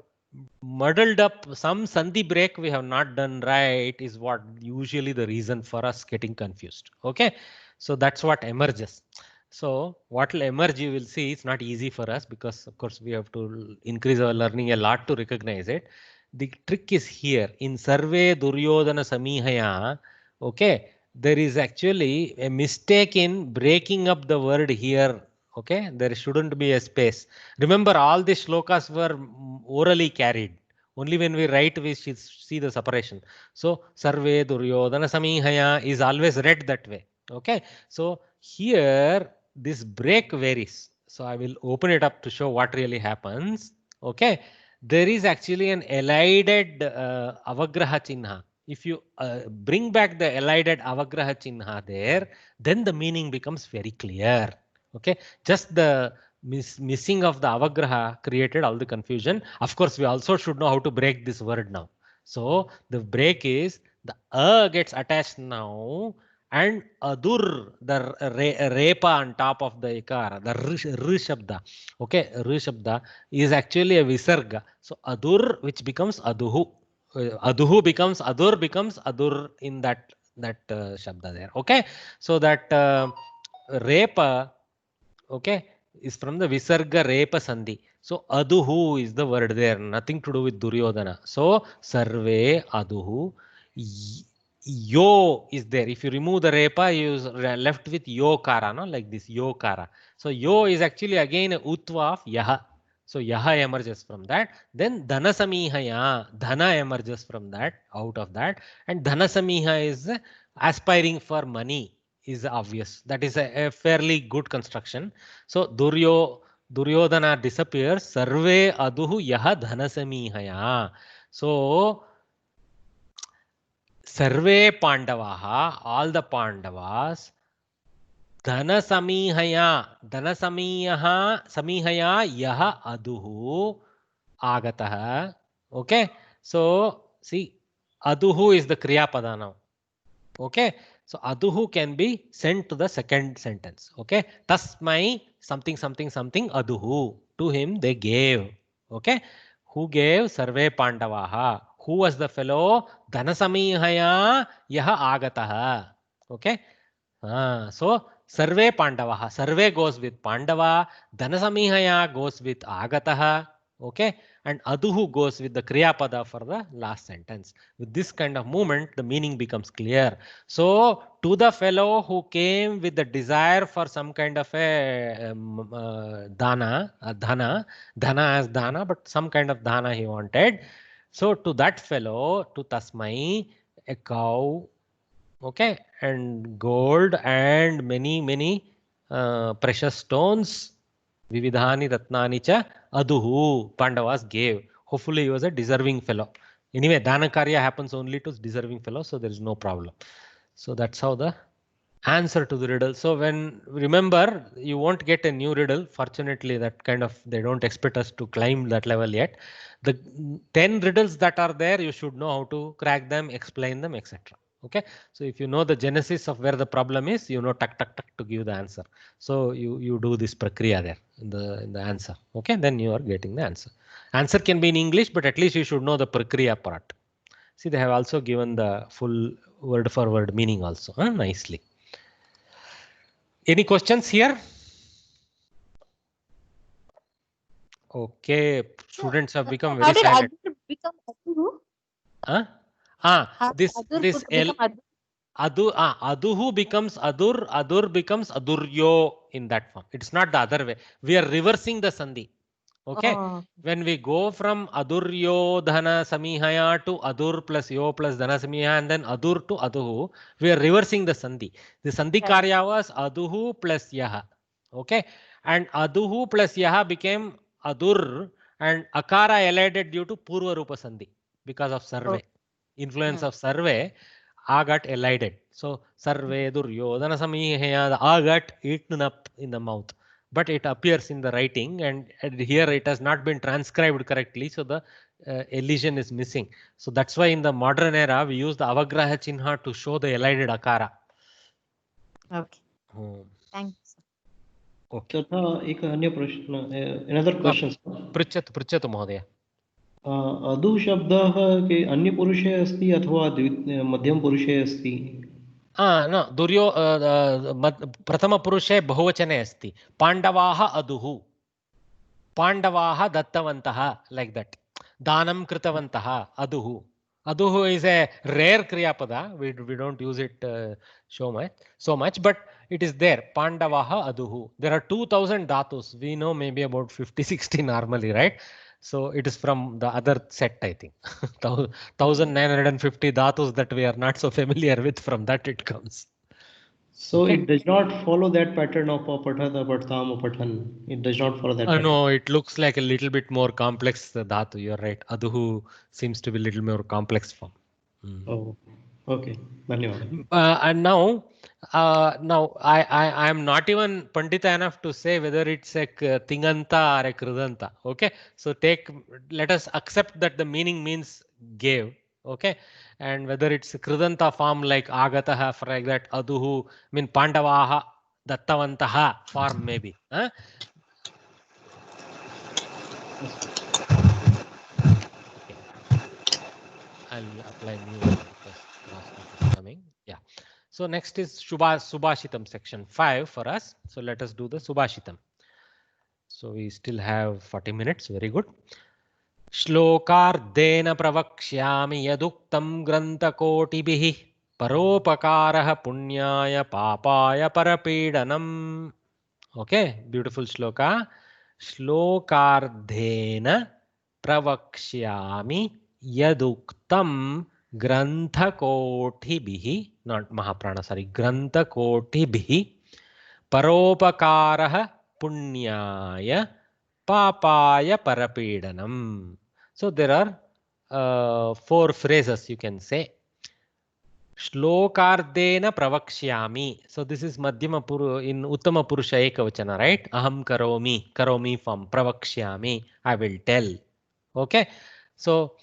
muddled up some sandhi break we have not done right, is what usually the reason for us getting confused. Okay, so that's what emerges. So what will emerge, you will see, it's not easy for us because of course we have to increase our learning a lot to recognize it. The trick is here in Sarve Duryodhana Samihaya. Okay, there is actually a mistake in breaking up the word here. Okay, there shouldn't be a space. Remember, all the shlokas were orally carried. Only when we write we should see the separation. So Sarve Duryodhana Samihaya is always read that way. Okay, so here this break varies. So I will open it up to show what really happens. Okay, there is actually an elided avagraha chinha. If you bring back the elided avagraha chinha there, then the meaning becomes very clear. Okay, just the missing of the avagraha created all the confusion. Of course, we also should know how to break this word now. So the break is the gets attached now, and adur, the repa on top of the ikara, the r shabda. Okay, r shabda is actually a visarga. So adur, which becomes aduhu. Aduhu becomes adur in that shabda there. Okay, so that repa, okay, is from the visarga repa sandhi. So aduhu is the word there, nothing to do with Duryodhana. So sarve aduhu. Yo is there. If you remove the repa, you are left with yo kara, no? Like this yo kara. So yo is actually again a utva of yaha. So yaha emerges from that. Then dhana samihaya, dhana emerges from that, out of that. And dhana samiha is aspiring for money, is obvious. That is a fairly good construction. So Duryodhana disappears. Sarve aduhu yaha dhana samihaya. So Sarve Pandavaha, all the Pandavas, Dhana Samihaya Yaha Aduhu Agataha. Okay, so see, Aduhu is the Kriya Pada now. Okay, so Aduhu can be sent to the second sentence. Okay, Tasmai something something something Aduhu. To him they gave. Okay, who gave? Sarve Pandavaha. Who was the fellow? Dhanasamihaya yaha agataha. Okay. So Sarve Pandavaha. Sarve goes with Pandava. Dhanasamihaya goes with agataha. Okay. And Aduhu goes with the Kriyapada for the last sentence. With this kind of movement, the meaning becomes clear. So to the fellow who came with the desire for some kind of a dhana as dhana, but some kind of dhana he wanted. So to that fellow, to Tasmai, a cow, okay, and gold and many precious stones, Vividhani Ratnani cha Aduhu, Pandavas gave. Hopefully he was a deserving fellow. Anyway, Dana Karya happens only to deserving fellow, so there is no problem. So that's how the answer to the riddle. So when, remember, you won't get a new riddle. Fortunately, that kind of, they don't expect us to climb that level yet. The 10 riddles that are there, you should know how to crack them, explain them, etc. Okay, so if you know the genesis of where the problem is, you know tuck to give the answer. So you do this prakriya there in the answer. Okay, then you are getting the answer. Answer can be in English, but at least you should know the prakriya part. See, they have also given the full word for word meaning also nicely. Any questions here? Okay, students have become very silent. Become Aduhu? This L Aduhu becomes Adur, Adur becomes Aduryo in that form. It's not the other way. We are reversing the Sandhi. Okay. When we go from Aduryo Dhana Samihaya to Adur plus Yo plus Dhana Samihaya and then Adur to Aduhu, we are reversing the Sandhi. The Sandhi Karya was Aduhu plus Yaha. Okay. And Aduhu plus Yaha became Adur and Akara elided due to Purva Rupa Sandhi because of Sarve. Influence of Sarve, A got elided. So Sarve Duryodhana Samihaya, the A got eaten up in the mouth. But it appears in the writing and here it has not been transcribed correctly. So the elision is missing. So that's why in the modern era we use the Avagraha Chinha to show the elided Akara. Okay. Thanks. Okay. एक अन्य प्रश्न, another question. पृच्छतु महोदय. अदु शब्दः के अन्य पुरुषे अस्ति अथवा मध्यम पुरुषे अस्ति? न दुर्यो प्रथम पुरुषे बहुवचने अस्ति. पाण्डवाः अदुः, पाण्डवाः दत्तवन्तः, like that. दानं कृतवन्तः अदुः. Aduhu is a rare kriyapada. We don't use it so much, but it is there. Pandavaha aduhu. There are 2000 dhatus. We know maybe about 50-60 normally, right? So it is from the other set, I think. 1950 dhatus that we are not so familiar with, from that it comes. So okay. It does not follow that pattern of apathat, apatam, apathan. It does not follow that pattern. No, it looks like a little bit more complex dhatu. You're right. Aduhu seems to be a little more complex form. Oh, okay. And now I am not even Pandita enough to say whether it's a Tinganta or a Krudanta. Okay. So let us accept that the meaning means gave. Okay. And whether it's a Krudanta form like Agataha, for like that, Aduhu, mean Pandavaha, Dattavantaha form maybe. Huh? Okay. I'll apply new one because last one is coming. Yeah. So next is Subhashitam section 5 for us. So let us do the Subhashitam. So we still have 40 minutes. Very good. श्लोकार्धेन प्रवक्ष्यामि यदुक्तं ग्रन्थकोटिभिः परोपकारः पुण्याय पापाय परपीडनम्. Okay, beautiful shloka. श्लोकार्धेन प्रवक्ष्यामि यदुक्तं ग्रन्थकोटिभिः, not Mahaprana, sorry, ग्रन्थकोटिभिः परोपकारः पुण्याय पापाय परपीडनम्. So there are 4 phrases you can say. Shlokardena pravakshami. So this is Madhyama Purusha in Uttama Purusha Ekavachana, right? Aham karomi form, pravakshami, I will tell. Okay. So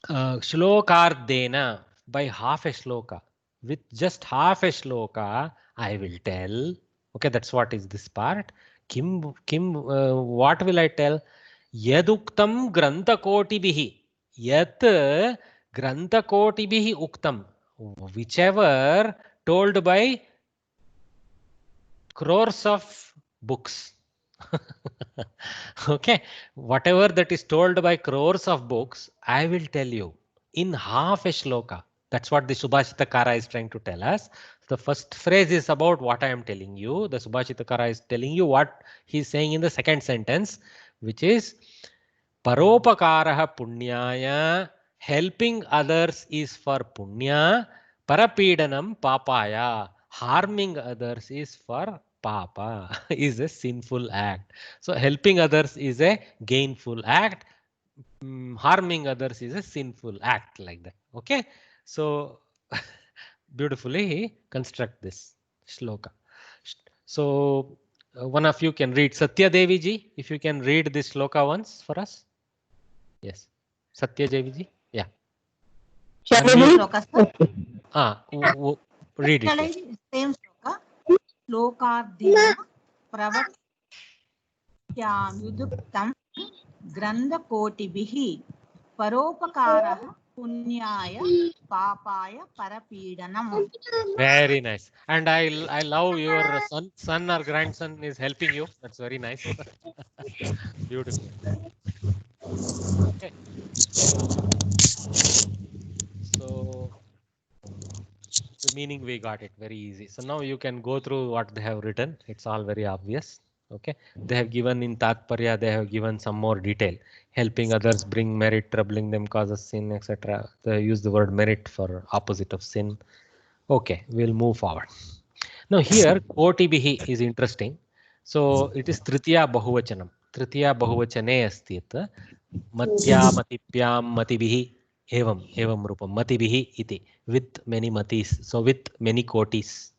Shlokardena, by half a shloka, with just half a shloka, I will tell. Okay, that's what is this part. Kim, what will I tell? Yaduktam grantakotibihi. Yat grantakotibihi uktam. Whichever told by crores of books. Okay. Whatever that is told by crores of books, I will tell you in half a shloka. That's what the Subhashitakara is trying to tell us. The first phrase is about what I am telling you. The Subhashitakara is telling you what he is saying in the second sentence, which is Paropakaraha Punyaya. Helping others is for Punya. Parapidanam Papaya. Harming others is for Papa, is a sinful act. So helping others is a gainful act. Harming others is a sinful act, like that. Okay. So beautifully construct this shloka. So one of you can read. Satya Devi ji, if you can read this shloka once for us. Yes. Satya Devi ji. Yeah. Shall we read shloka, sir? Read it. Yes. Same shloka. Slokardhena pravakshyamyuduktam grandhakotibihi paropakaraha पुण्याय पापाय परपीडनम्. Very nice. And I love your son or grandson is helping you. That's very nice. Beautiful. Okay. So the meaning we got it very easy. So now you can go through what they have written. It's all very obvious. Okay. They have given in Tatparya, they have given some more detail. Helping others bring merit, troubling them causes sin, etc. They use the word merit for opposite of sin. Okay, we'll move forward. Now here Kotibihi is interesting. So it is Tritiya Bahuvachanam. Tritiya Bahuvachane asti yat Matya Matipyam Matibihi evam rupam Matibihi iti, with many matis. So with many kotis,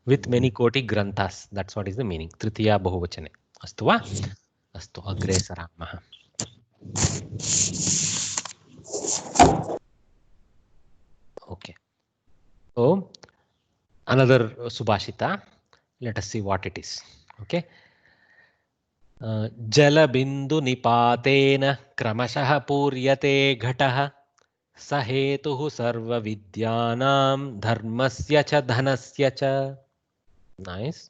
with many koti granthas. That's what is the meaning. Tritiya Bahuvachane. Astu va? Astu agre saramaha. Okay. So another Subhashita. Let us see what it is. Okay. जलबिंदु निपातेन क्रमशः पूर्यते घटः स हेतुः सर्वविद्यानां धर्मस्य च धनस्य च. Nice.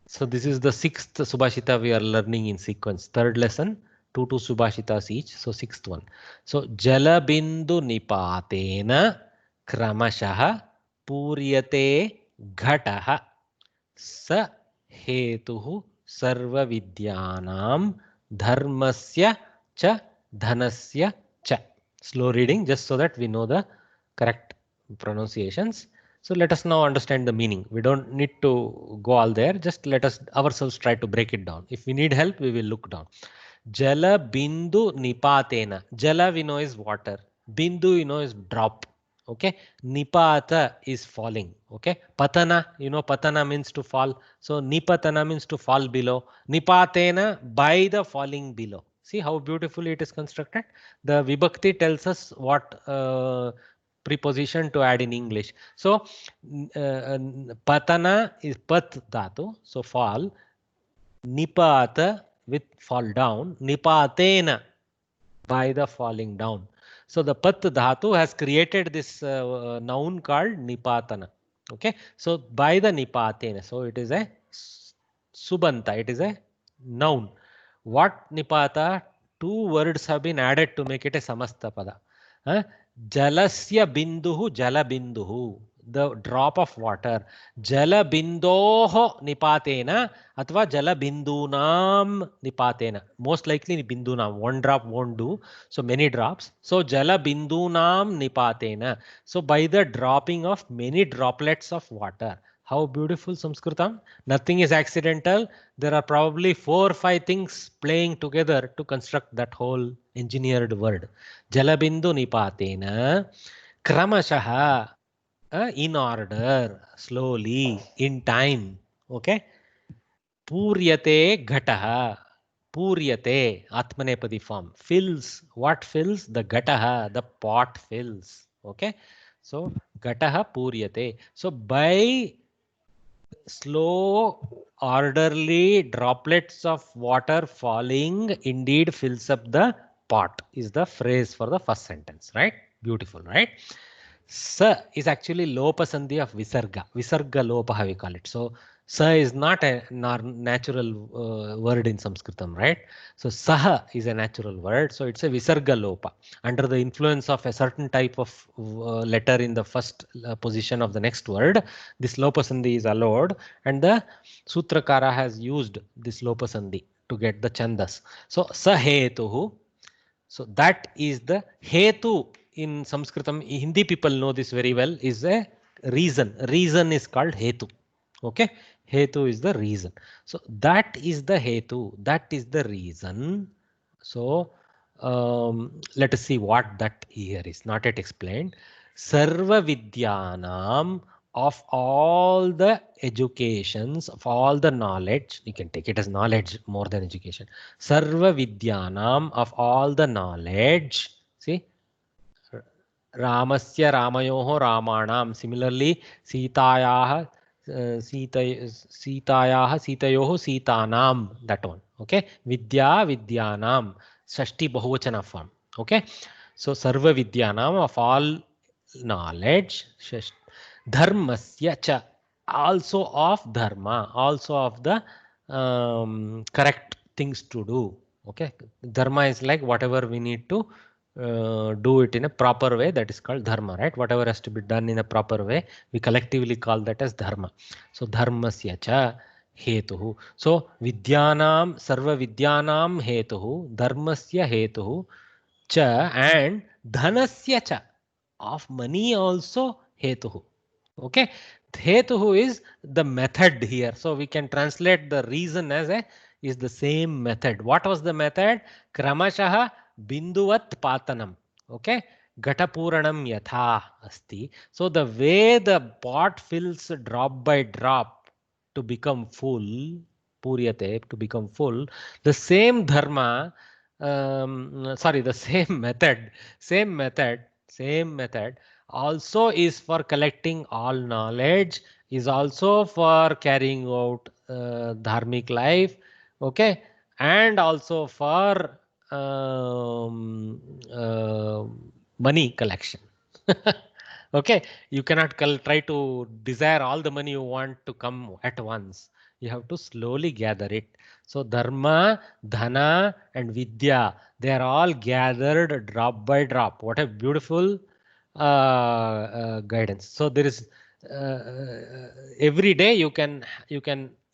So this is the 6th Subhashita we are learning in sequence. 3rd lesson, 2 Subhashitas each. So 6th one. So Jalabindu nipatena kramashah puryate ghataha sa hetuhu sarva vidyanam dharmasya cha dhanasya cha. Slow reading just so that we know the correct pronunciations. So let us now understand the meaning. We don't need to go all there. Just let us ourselves try to break it down. If we need help, we will look down. Jala bindu nipatena. Jala we know is water. Bindu you know is drop. Okay. Nipata is falling. Okay. Patana, you know patana means to fall. So nipatana means to fall below. Nipatena by the falling below. See how beautifully it is constructed. The vibhakti tells us what preposition to add in English. So patana is pat dhatu, so fall. Nipata with fall down. Nipatena by the falling down. So the pat dhatu has created this noun called nipatana. Okay, so by the nipatena, so it is a subanta, it is a noun. What nipata? 2 words have been added to make it a samasta pada. Jalasya binduhu jala binduhu, the drop of water. Jala bindoho nipatena athva jala bindunam nipatena. Most likely bindunam, 1 drop won't do. So many drops. So jala bindunam nipatena. So by the dropping of many droplets of water. How beautiful Sanskritam. Nothing is accidental. There are probably 4 or 5 things playing together to construct that whole engineered word. Jalabindu nipatena kramashaha, in order, slowly, in time. Okay. Puryate ghataha. Puryate, atmanepadi form. Fills. What fills? The ghataha, the pot fills. Okay. So ghataha puryate. So by slow, orderly droplets of water falling indeed fills up the pot is the phrase for the first sentence, right? Beautiful, right? Sa is actually lopa sandhi of visarga. Visarga lopaha we call it. So sa is not a natural word in Sanskritam, right? So saha is a natural word. So it's a visarga lopa. Under the influence of a certain type of letter in the first position of the next word, this lopa sandhi is allowed, and the Sutrakara has used this lopa sandhi to get the chandas. So sa hetuhu. So that is the hetu in Sanskritam. Hindi people know this very well, is a reason. Reason is called hetu. Okay. Hetu is the reason. So that is the hetu. That is the reason. So let us see what that here is. Not yet explained. Sarva vidyanam, of all the educations, of all the knowledge, you can take it as knowledge more than education. Sarva vidyanam, of all the knowledge. See, Ramasya Ramayoho Ramanam. Similarly, Sitayaha Sitayaha Sitayoho Sitanam. That one. Okay. Vidya Vidyanam. Shashti Bahuvachana form. Okay. So sarva vidyanam, of all knowledge, dharmasya cha, also of dharma, also of the correct things to do. Okay, dharma is like whatever we need to do it in a proper way, that is called dharma, right? Whatever has to be done in a proper way, we collectively call that as dharma. So dharmasya cha hetuhu. So vidyanam, sarva vidyanam hetuhu, dharmasya hetuhu cha, and dhanasya cha, of money also hetuhu. Okay, hetuhu is the method here, so we can translate the reason as a is the same method. What was the method? Kramashah binduvat patanam. Okay, gatapuranam yatha asti. So the way the pot fills drop by drop to become full, puryate, to become full, the same dharma, the same method also is for collecting all knowledge, is also for carrying out dharmic life, okay, and also for money collection. Okay, you cannot try to desire all the money you want to come at once. You have to slowly gather it. So dharma, dhana, and vidya, they are all gathered drop by drop. What a beautiful guidance. So there is every day you can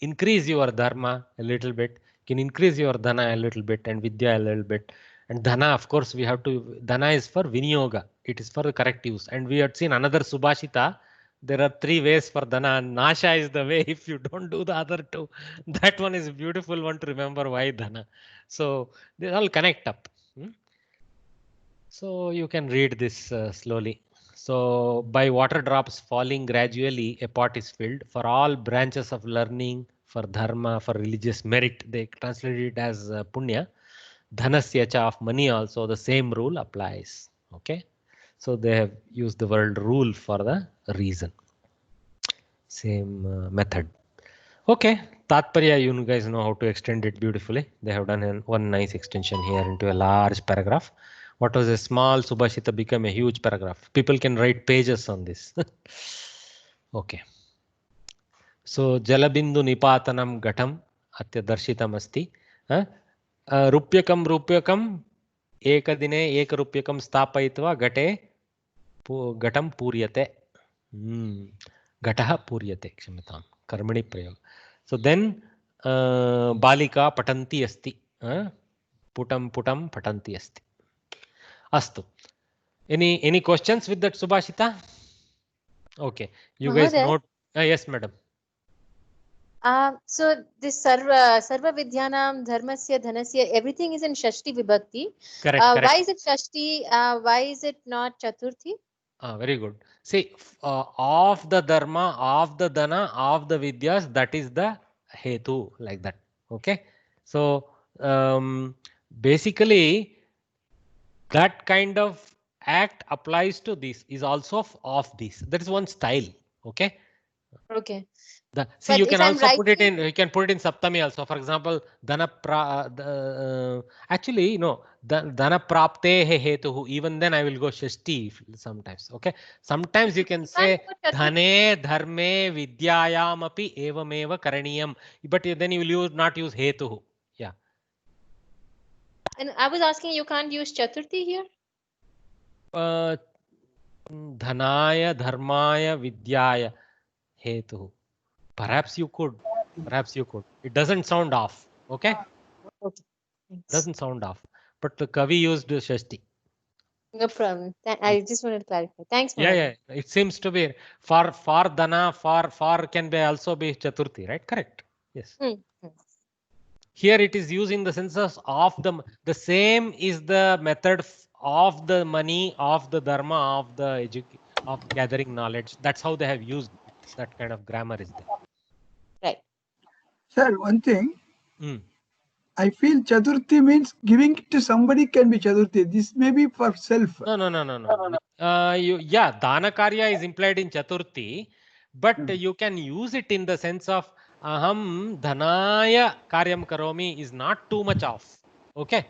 increase your dharma a little bit, can increase your dhana a little bit, and vidya a little bit. And dhana, of course, we have to, dhana is for vinyoga, it is for the correct use. And we had seen another subhashita, there are 3 ways for dhana, and nasha is the way if you don't do the other 2. That one is a beautiful one to remember why dhana. So they all connect up. So you can read this slowly. So by water drops falling gradually, a pot is filled. For all branches of learning, for dharma, for religious merit, they translated it as punya. Dhanasya cha, of money also, the same rule applies. Okay. So they have used the word rule for the reason. Same method. Okay. Tatparya, you guys know how to extend it beautifully. They have done one nice extension here into a large paragraph. What was a small subhashita become a huge paragraph. People can write pages on this. Okay. So jalabindu nipatanam gatam atya darshitam asti. Rupyakam ekadine ekarupyakam stapayitva gate gatam puryate. Gataha puryate, kshamatam, karmani prayam. So then balika patanti asti. Putam patanti asti. Astu. Any questions with that subhashita? Okay, you guys note. Yes, madam. So this sarva vidyanam, dharmasya, dhanasya, everything is in shashti vibhakti. Correct. Why is it shashti? Why is it not chaturthi? Very good. See, of the dharma, of the dhana, of the vidyas, that is the hetu, like that. Okay. So basically, that kind of act applies to this, is also of this. That is one style. Okay. Okay. See, you can also put it in. You can put it in saptami also. For example, dhana actually, no, dhana prapte hetuhu. Even then, I will go shashti sometimes. Okay. Sometimes you can say dhane dharme vidyayam api evameva karaniyam. But then you will not use hetuhu. Yeah. And I was asking, you can't use chaturthi here? Dhanaya dharmaya vidyaya hetuhu. Perhaps you could. It doesn't sound off. Okay. Okay. Doesn't sound off. But the Kavi used shashti. No problem. I just wanted to clarify. Thanks. Yeah. It seems to be for dhana, for can be also be chaturthi, right? Correct. Yes. Here it is used in the sense of the same is the method of the money, of the dharma, of gathering knowledge. That's how they have used it. That kind of grammar is there. Right. Sir, one thing. I feel chaturthi means giving it to somebody can be chaturthi. This may be for self. No. Dana karya is implied in chaturthi, but you can use it in the sense of aham dhanaya karyam karomi is not too much off. Okay.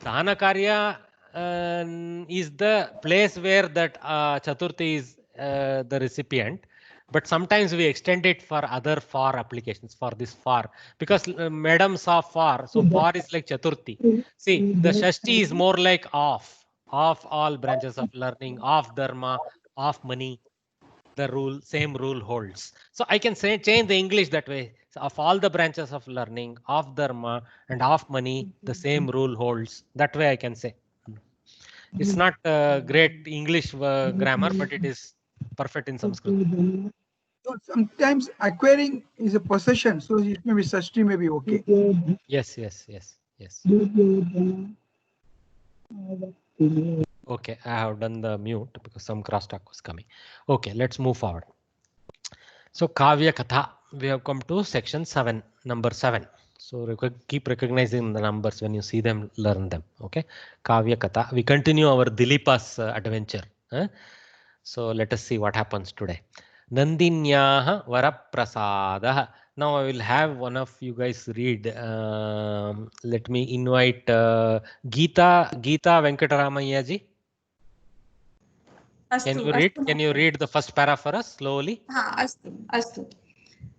Dhanakarya is the place where that Chaturthi is the recipient, but sometimes we extend it for other for applications for this for, because madam saw for, so for is like Chaturthi. See, the Shashti is more like of all branches of learning, of dharma, of money. The rule, same rule holds. So I can say change the English that way. So of all the branches of learning, of dharma and of money, the same rule holds. That way I can say. It's not great English grammar, but it is perfect in Sanskrit. So sometimes acquiring is a possession, so it may be Shashti may be okay. Yes. Okay, I have done the mute because some crosstalk was coming. Okay, let's move forward. So Kavya Katha, we have come to section 7, number 7. So keep recognizing the numbers when you see them, learn them. Okay, Kavya Katha. We continue our Dilipa's adventure. So let us see what happens today. Nandinyaha Varaprasadaha. Now I will have one of you guys read. Let me invite Geeta Venkataramayya ji. Can you read? Can you read the first para for us slowly? अस्तु.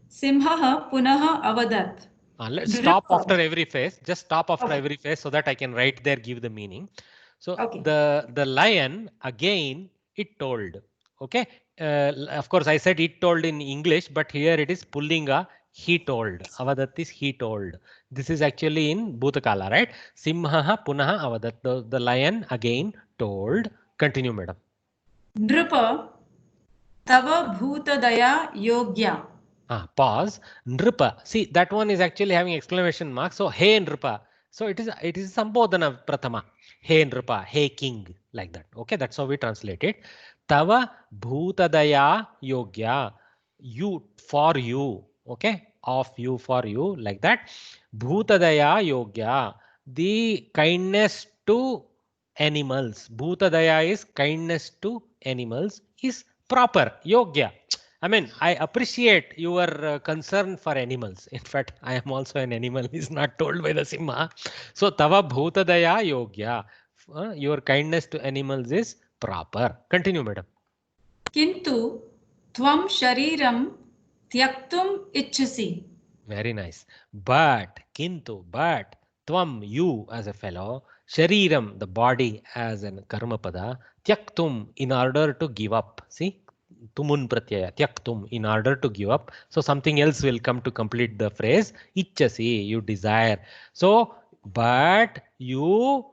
सिंहः पुनः अवदत्. Let's stop after every phase. Just stop after every phase so that I can write there, give the meaning. So the lion again it told. Okay. Of course, I said it told in English, but here it is Pullinga. He told. Avadat is he told. This is actually in Bhutakala, right? Simhaha punaha avadat. The lion again told. Continue, madam. Nrupa tava bhutadaya yogya. Pause. Nrupa. See, that one is actually having exclamation mark. So, hey Nrupa. So it is Sambodhana Prathama. Hey Nrupa, hey king, like that. Okay, that's how we translate it. Tava bhutadaya yogya. You, for you. Okay, of you, for you, like that. Bhutadaya yogya. The kindness to animals. Bhutadaya is kindness to animals is proper. Yogya. I mean, I appreciate your concern for animals. In fact, I am also an animal. Is not told by the Simha. So, tava bhutadaya yogya. Your kindness to animals is proper. Continue, madam. Kintu tvam shariram tyaktum ichchasi. Very nice. But, kintu, but, tvam, you as a fellow, shariram, the body as a karma pada, tyaktum, in order to give up. See? Tumun pratyaya, tyaktum, in order to give up. So something else will come to complete the phrase. Ichchasi, you desire. So, but you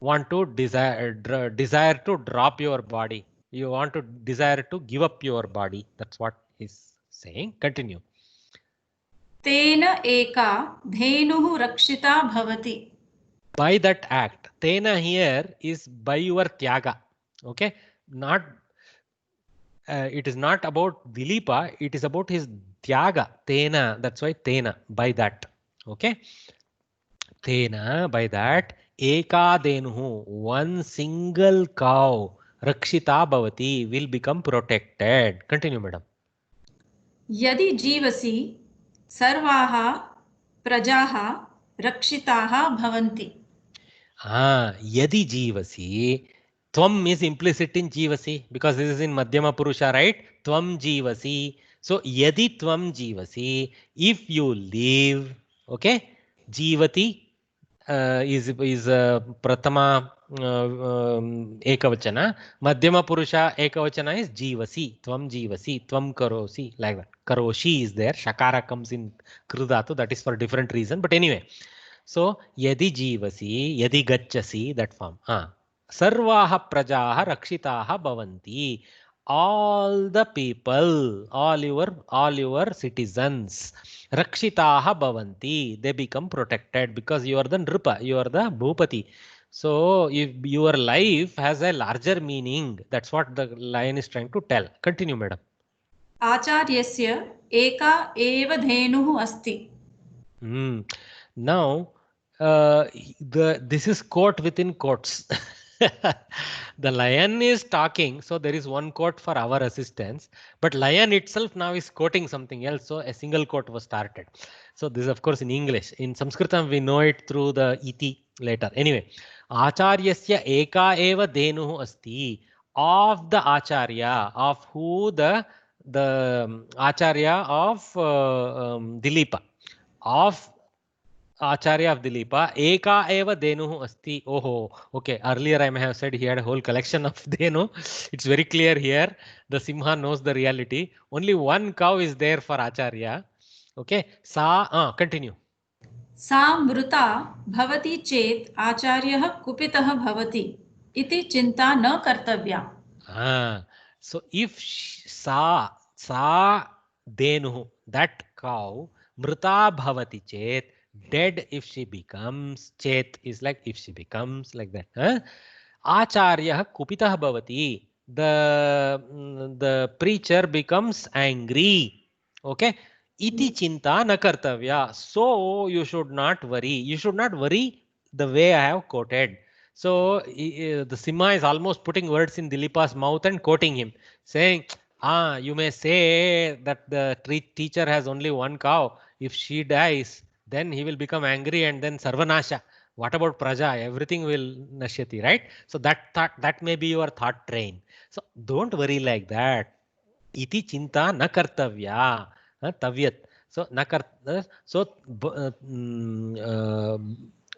want to desire to drop your body. You want to desire to give up your body. That's what he's saying. Continue. Tena eka dhenuhu rakshita bhavati. By that act. Tena here is by your tyaga. Okay. Not it is not about Dilipa, it is about his tyaga, tena, that's why tena, by that. Okay. Tena, by that, eka denuhu, one single cow, rakshita bhavati, will become protected. Continue, madam. Yadi jivasi, sarvaha prajaha rakshitaha bhavanti. Yadi jivasi. Tvam is implicit in jivasi because this is in Madhyama Purusha, right? Tvam jivasi. So, yadi tvam jivasi, if you live, okay, jivati is Prathama ekavachana. Madhyama Purusha ekavachana is jivasi, tvam karosi, like that. Karoshi is there. Shakara comes in Krudhatu, that is for different reason. But anyway, so yadi jivasi, yadi gacchasi, that form. Sarvaha prajaha rakshitaha bhavanti. All the people, all your citizens, rakshitaha bhavanti, they become protected because you are the Nrupa, you are the Bhupati. So if your life has a larger meaning, that's what the line is trying to tell. Continue, madam. Acharyasya eka eva dhenuhu asti. Now, this is quote within quotes. The lion is talking, so there is one quote for our assistance, but lion itself now is quoting something else, so a single quote was started. So this is of course in English. In Sanskritam we know it through the iti later. Anyway, आचार्यस्य एका एव धेनुः अस्ति. Of the acharya, of who the acharya of Dilipa, of acharya of Dilipa, eka eva denuh asti. Oh, okay. Earlier I may have said he had a whole collection of denu. It's very clear here. The Simha knows the reality. Only one cow is there for acharya. Okay. Continue. सा मृता भवति चेत् आचार्यः कुपितः भवति इति चिंता न कर्तव्या. So if sa denuh, that cow, mrita bhavati chet, dead if she becomes, chet is like if she becomes, like that. Acharya kupitah bhavati, the preacher becomes angry. Okay. Iti chinta na kartavya. So you should not worry. You should not worry the way I have quoted. So the Simha is almost putting words in Dilipa's mouth and quoting him, saying, you may say that the teacher has only one cow. If she dies, then he will become angry and then sarvanasha. What about praja? Everything will nashyati, right? So that may be your thought train. So don't worry like that. Iti chinta na kartavya. Tavyat. So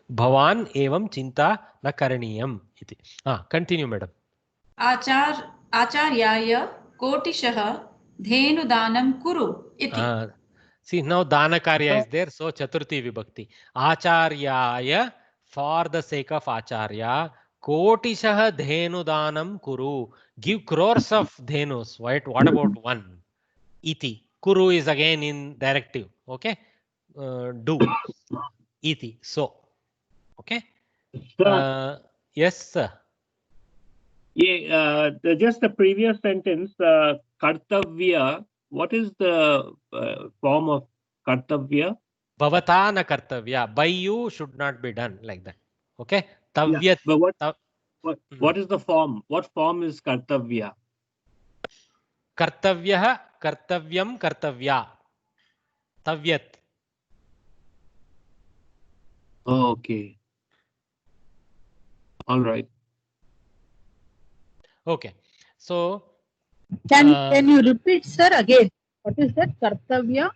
Bhavan evam chinta na karaniyam iti. Continue, madam. आचार्याय कोटिशः धेनुदानं कुरु इति. See, now dana karya is there, so chaturthi vibhakti. Acharyaya, for the sake of acharya, kotishah dhenudanam kuru. Give crores of dhenus. What about one? Iti. Kuru is again in directive. Okay. Do. Iti. So. Okay. Yes, sir. Yeah, just the previous sentence, kartavya. What is the form of kartavya? Bhavata na kartavya. By you should not be done, like that. Okay. Tavyat. Yeah, but what is the form? What form is kartavya? Kartavyah, kartavyam, kartavya. Tavyat. Oh, okay. All right. Okay. So can you repeat, sir, again? What is that? Kartavya?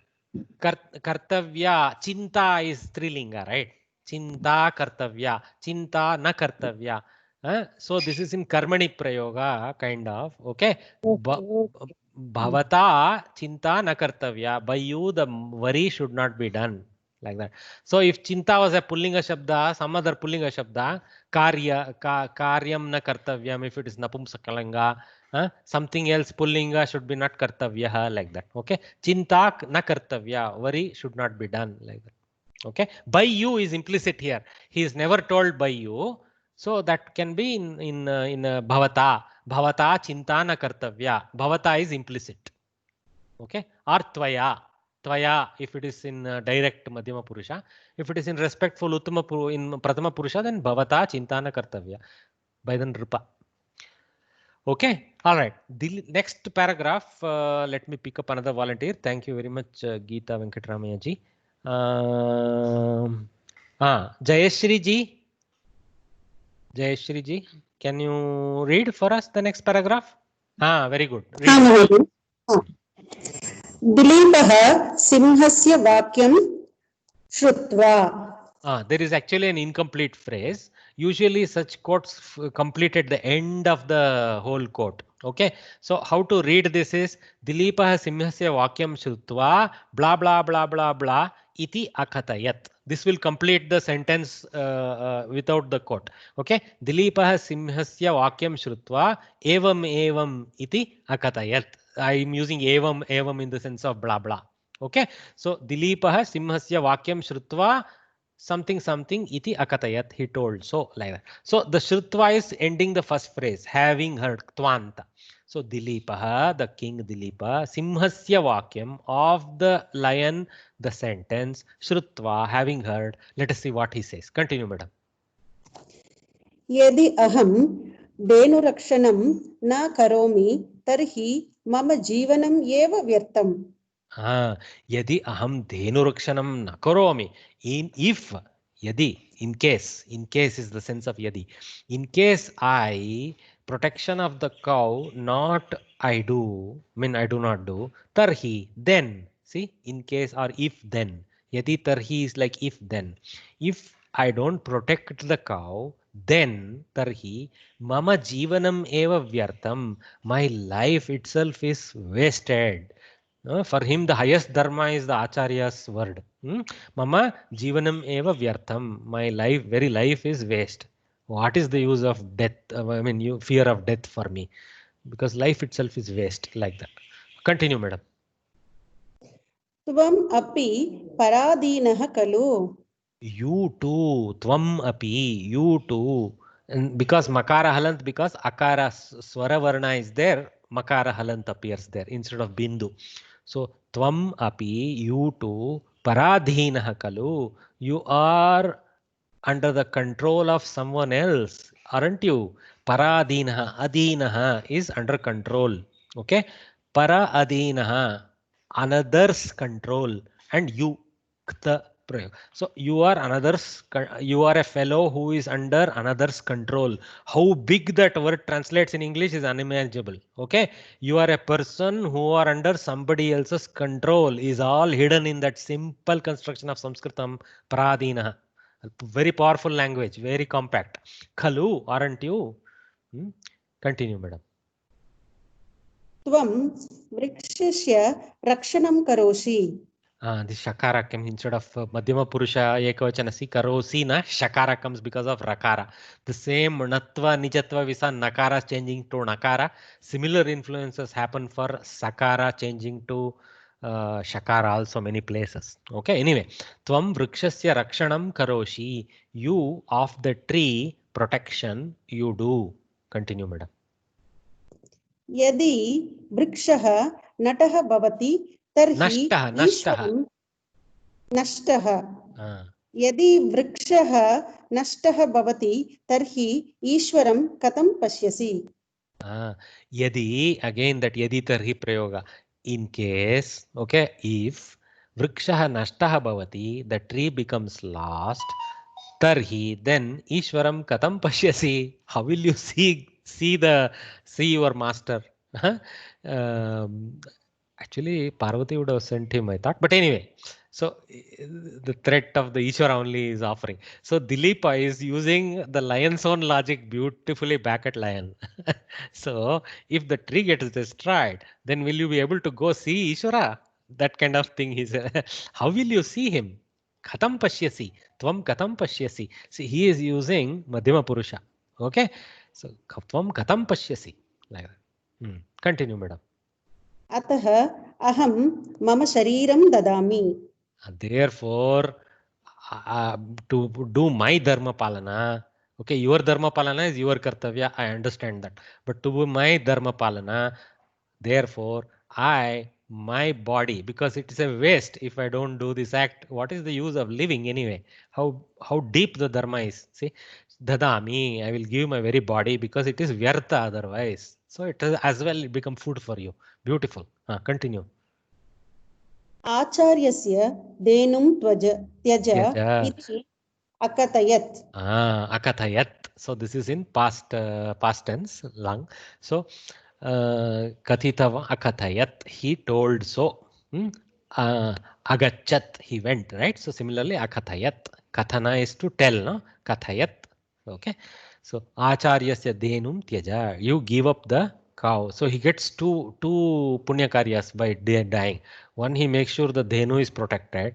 Kartavya. Chinta is strilinga, right? Chinta kartavya. Chinta na kartavya. So this is in karmani prayoga, kind of. Okay. Bhavata chinta na kartavya. By you, the worry should not be done. Like that. So if chinta was a pullinga shabda, some other pullinga shabda, karyam na kartavyam, if it is napumsakalanga, something else pullinga should be not kartavya, like that. Okay. Chinta na kartavya, worry should not be done, like that. Okay. By you is implicit here. He is never told by you. So that can be in bhavata. Bhavata chinta na kartavya. Bhavata is implicit. Okay. Or tvaya. Tvaya, if it is in direct madhyama purusha. If it is in respectful uttama in pratama purusha, then bhavata chintana kartavya. By the nripa. Okay. All right. The next paragraph. Let me pick up another volunteer. Thank you very much, Geeta Venkatramaya ji. Jayashri ji. Jayashri ji, can you read for us the next paragraph? Very good. दिलीपः सिंहस्य वाक्यं श्रुत्वा. There is actually an incomplete phrase. Usually such quotes complete at the end of the whole quote. Okay. So how to read this is Dilipah Simhasya Vakyam Shrutva blah blah blah blah blah iti akatayat. This will complete the sentence without the quote. Okay. Dilipah Simhasya Vakyam Shrutva evam evam iti akatayat. I am using evam in the sense of blah blah. Okay. So Dilipah Simhasya Vakyam Shrutva something something iti akatayat, he told. So like that. So the Shrutva is ending the first phrase, having heard, tvanta. So Dilipah, the king Dilipa, Simhasya Vakyam, of the lion, the sentence, Shrutva, having heard. Let us see what he says. Continue, madam. Yadi aham dhenurakshanam na karomi tarhi mama jivanam eva vyartam. Yadi aham dhenurakshanam na karomi. If Yadi, in case is the sense of yadi. In case I protection of the cow, not I do, I do not do, tarhi, then, see, in case or if then. Yadi tarhi is like if then. If I don't protect the cow, then tarhi mama jivanam eva vyartam, my life itself is wasted. For him, the highest dharma is the Acharya's word. Mama jivanam eva vyartham. My life, very life is waste. What is the use of death? Fear of death for me. Because life itself is waste, like that. Continue, madam. Tvam api paradinah kalu. You too. Tvam api. You too. And because makara halant, because akara swara varna is there, makara halant appears there instead of bindu. So tvam api, you too, paradhinah kalu, you are under the control of someone else, aren't you? Paradhinah, adhinah is under control. Okay, para adhinah, another's control, and you. So you are you are a fellow who is under another's control. How big that word translates in English is unimaginable. Okay, you are a person who are under somebody else's control is all hidden in that simple construction of Sanskritam, pradina. Very powerful language, very compact. Khalu, aren't you? Continue, madam. Tvam vrikshasya rakshanam karoshi. The shakara comes instead of madhyama purusha ekavachanasi, karosi na shakara comes because of rakara. The same natva nijatva visa nakara changing to nakara. Similar influences happen for sakara changing to shakara also many places. Okay, anyway, tvam vrikshasya rakshanam karoshi, you of the tree protection you do. Continue, madam. Yadi vrikshah natah bhavati tarhi ishwaram nashtah. Yadi vrikshah nashtah bhavati tarhi ishwaram katam pashyasi. Yadi, again that yadi tarhi prayoga. In case, okay, if vrikshah nashtah bhavati, the tree becomes lost, tarhi, then ishwaram katam pashyasi. How will you see your master? Actually, Parvati would have sent him, I thought. But anyway, so the threat of the Ishwara only is offering. So Dilipa is using the lion's own logic beautifully back at lion. So if the tree gets destroyed, then will you be able to go see Ishwara? That kind of thing. He said, how will you see him? Katam pashyasi. Tvam katam pashyasi. See, he is using Madhyama Purusha. Okay. So tvam katam pashyasi. Like that. Continue, madam. Atah aham mama shariram dadami. Therefore, to do my dharma palana, okay, your dharma palana is your kartavya, I understand that. But to do my dharma palana, therefore, my body, because it is a waste if I don't do this act, what is the use of living anyway? How deep the dharma is. See, dadami, I will give my very body because it is vyartha otherwise. So it has as well become food for you. Beautiful. Continue. Acharyasya denum tyaja iti akatayat. Akatayat. So this is in past tense, lang. So kathitava akatayat, he told so. Agachat, he went, right? So similarly, akatayat. Kathana is to tell, no? Kathayat. Okay. So acharyasya denum tyaja, you give up the cow. So he gets two punya karyas by dying. One, he makes sure the dhenu is protected,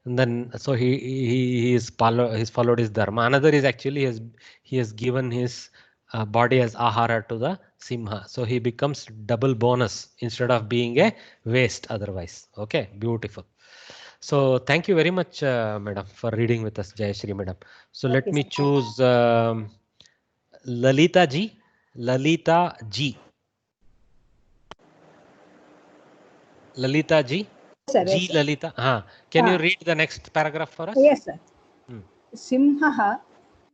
and then so he followed his dharma. Another is actually he has given his body as ahara to the simha. So he becomes double bonus instead of being a waste otherwise. Okay, beautiful. So thank you very much, madam, for reading with us, Jayashree madam. So let me choose Lalita ji. Lalita ji. Lalita ji. Sir, Ji yes, sir. Lalita. Can you read the next paragraph for us? Yes, sir. Simhah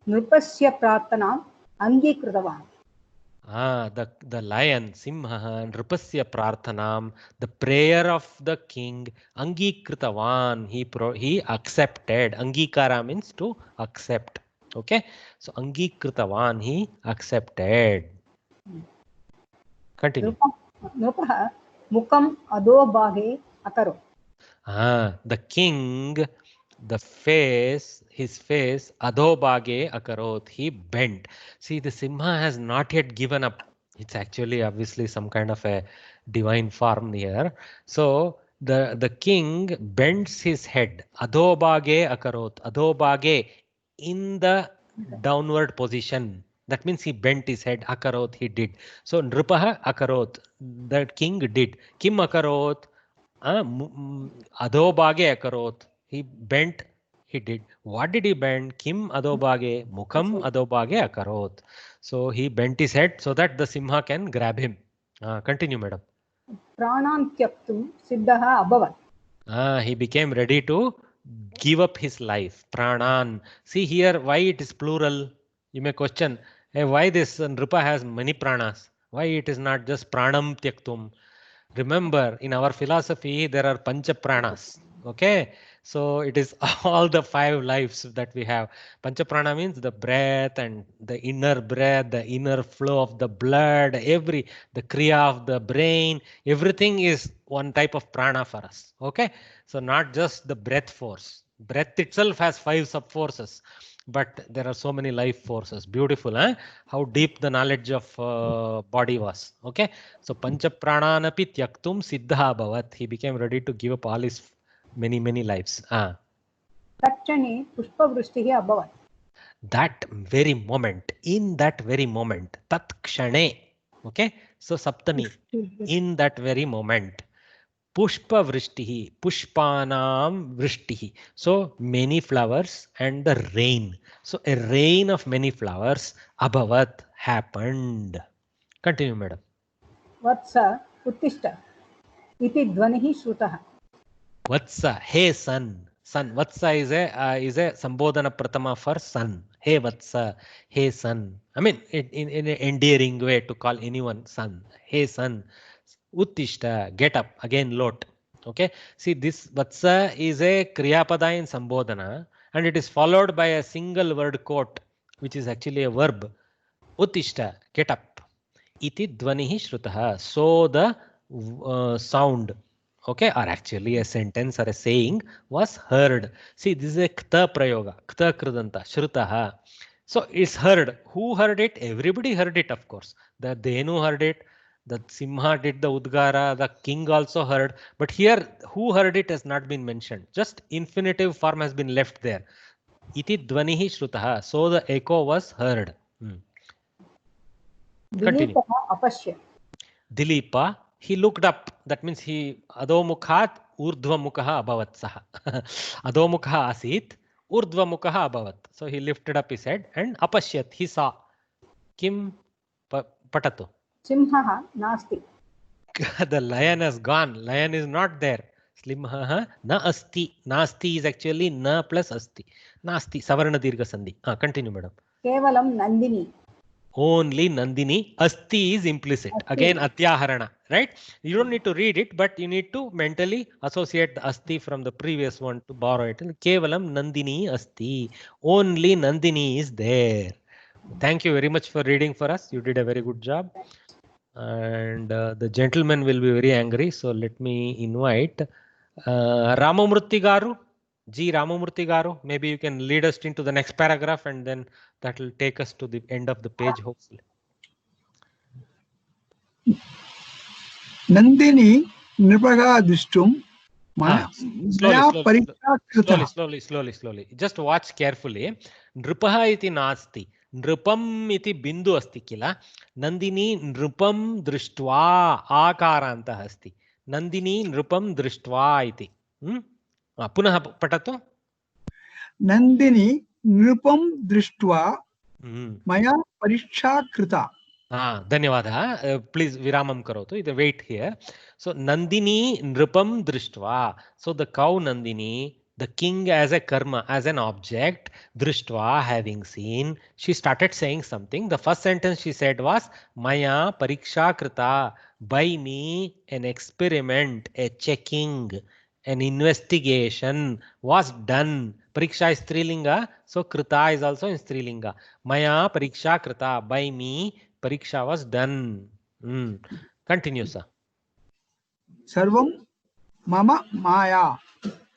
nrupasya prathanam angikritavaन्. The lion, Simha, Nrupasya Prarthanam, the prayer of the king, Angikritavan, he accepted. Angikara means to accept. Okay, so Angikritavan, he accepted. Continue. Nrupah mukam adobage akaro. The king, his face, adobage akarot, he bent. See, the Simha has not yet given up. It's actually obviously some kind of a divine form here. So the king bends his head. Adobage akarot. Adobage, in the downward position. That means he bent his head. Akarot, he did. So Nrupaha akarot, the king did. Kim akarot? Adobage akarot. He bent, he did. What did he bend? Kim adobage, mukham adobage akarot. So he bent his head so that the Simha can grab him. Continue, madam. Pranan tyaktum siddhaha abhavat. He became ready to give up his life. Pranan. See here why it is plural. You may question, hey, why this Nrupa has many pranas? Why it is not just pranam tyaktum? Remember, in our philosophy, there are pancha pranas. Okay, so it is all the 5 lives that we have. Pancha prana means the breath and the inner breath, the inner flow of the blood, the kriya of the brain, everything is one type of prana for us. Okay, so not just the breath force. Breath itself has 5 sub forces. But there are so many life forces. Beautiful, huh? How deep the knowledge of body was. Okay, so pancha prananapi tyaktum siddha bhavat. He became ready to give up all his many lives. Tatchane pushpavrushtihi abhavat. That very moment, in that very moment, tat kshane. Okay, so saptami, in that very moment. Pushpa vrishtihi, pushpanam vrishtihi. So many flowers and the rain. So a rain of many flowers, abhavat, happened. Continue, madam. Vatsa uttishta iti dvanihi shrutaha. Vatsa, hey son. Son, Vatsa is a sambodhana pratama for son. Hey Vatsa, hey son. I mean, in an endearing way to call anyone son. Hey son. Uttishta, get up, again lot. Okay, see this Vatsa is a Kriyapada in Sambodhana and it is followed by a single word quote which is actually a verb. Uttishta, get up. Iti dvanihi shrutaha. So the sound, okay, or actually a sentence or a saying was heard. See, this is a kta prayoga, kta kridanta, shrutaha. So it's heard. Who heard it? Everybody heard it, of course. The Dhenu heard it. The Simha did the Udgara, the king also heard, but here who heard it has not been mentioned. Just infinitive form has been left there. Iti dvanihi shrutaha. So the echo was heard. Continue. Dilipa, he looked up. That means he adomukhat urdhva mukha abhavat saha. Adomukha asit urdhva mukha abhavat. So he lifted up his head and apashyat, he saw. Kim patatu. Simha nasti. The lion has gone. Lion is not there. Simha na asti. Nasti is actually na plus asti. Nasti. Savarna dirgha sandhi. Continue, madam. Kevalam Nandini. Only Nandini. Asti is implicit. Asti. Again, Atyaharana. Right? You don't need to read it, but you need to mentally associate the asti from the previous one to borrow it. Kevalam Nandini asti. Only Nandini is there. Thank you very much for reading for us. You did a very good job. And the gentleman will be very angry. So let me invite Ramamurthy Garu. G. Ramamurthy Garu. Maybe you can lead us into the next paragraph and then that will take us to the end of the page, hopefully. Nandini Nripaha Dishtum. Slowly. Just watch carefully. Nripaha iti nasti. Nrupam iti bindu asti kila. Nandini nrupam drishtva akarantah asti. Nandini nrupam drishtva iti. Punah patatu. Nandini nrupam drishtva maya pariksha krita. Dhanyavada. Please viramam karotu. Wait here. So Nandini nrupam drishtva. So the cow Nandini The king as a karma, as an object, drishtva, having seen, she started saying something. The first sentence she said was, Maya pariksha krita, by me, an experiment, a checking, an investigation was done. Pariksha is Strilinga, so krita is also in Strilinga. Maya pariksha krita, by me, pariksha was done. Continue, sir. Sarvam mama maya.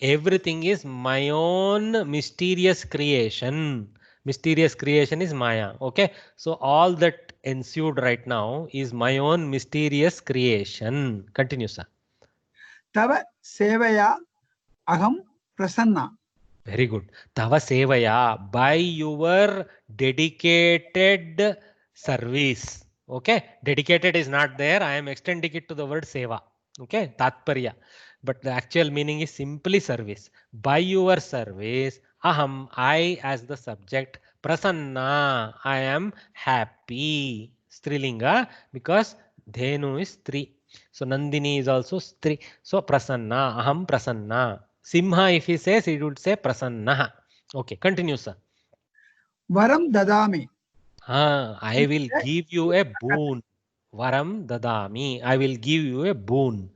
Everything is my own mysterious creation. Mysterious creation is Maya. Okay. So all that ensued right now is my own mysterious creation. Continue, sir. Tava sevaya aham prasanna. Very good. Tava sevaya, by your dedicated service. Okay. Dedicated is not there. I am extending it to the word seva. Okay. Tatparya. But the actual meaning is simply service. By your service, aham, I as the subject, prasanna, I am happy. Strilinga, because dhenu is Stri. So Nandini is also Stri. So prasanna, aham prasanna. Simha, if he says, he would say prasanna. Okay, continue, sir. Varam dadami. I will give you a boon. Varam dadami. I will give you a boon.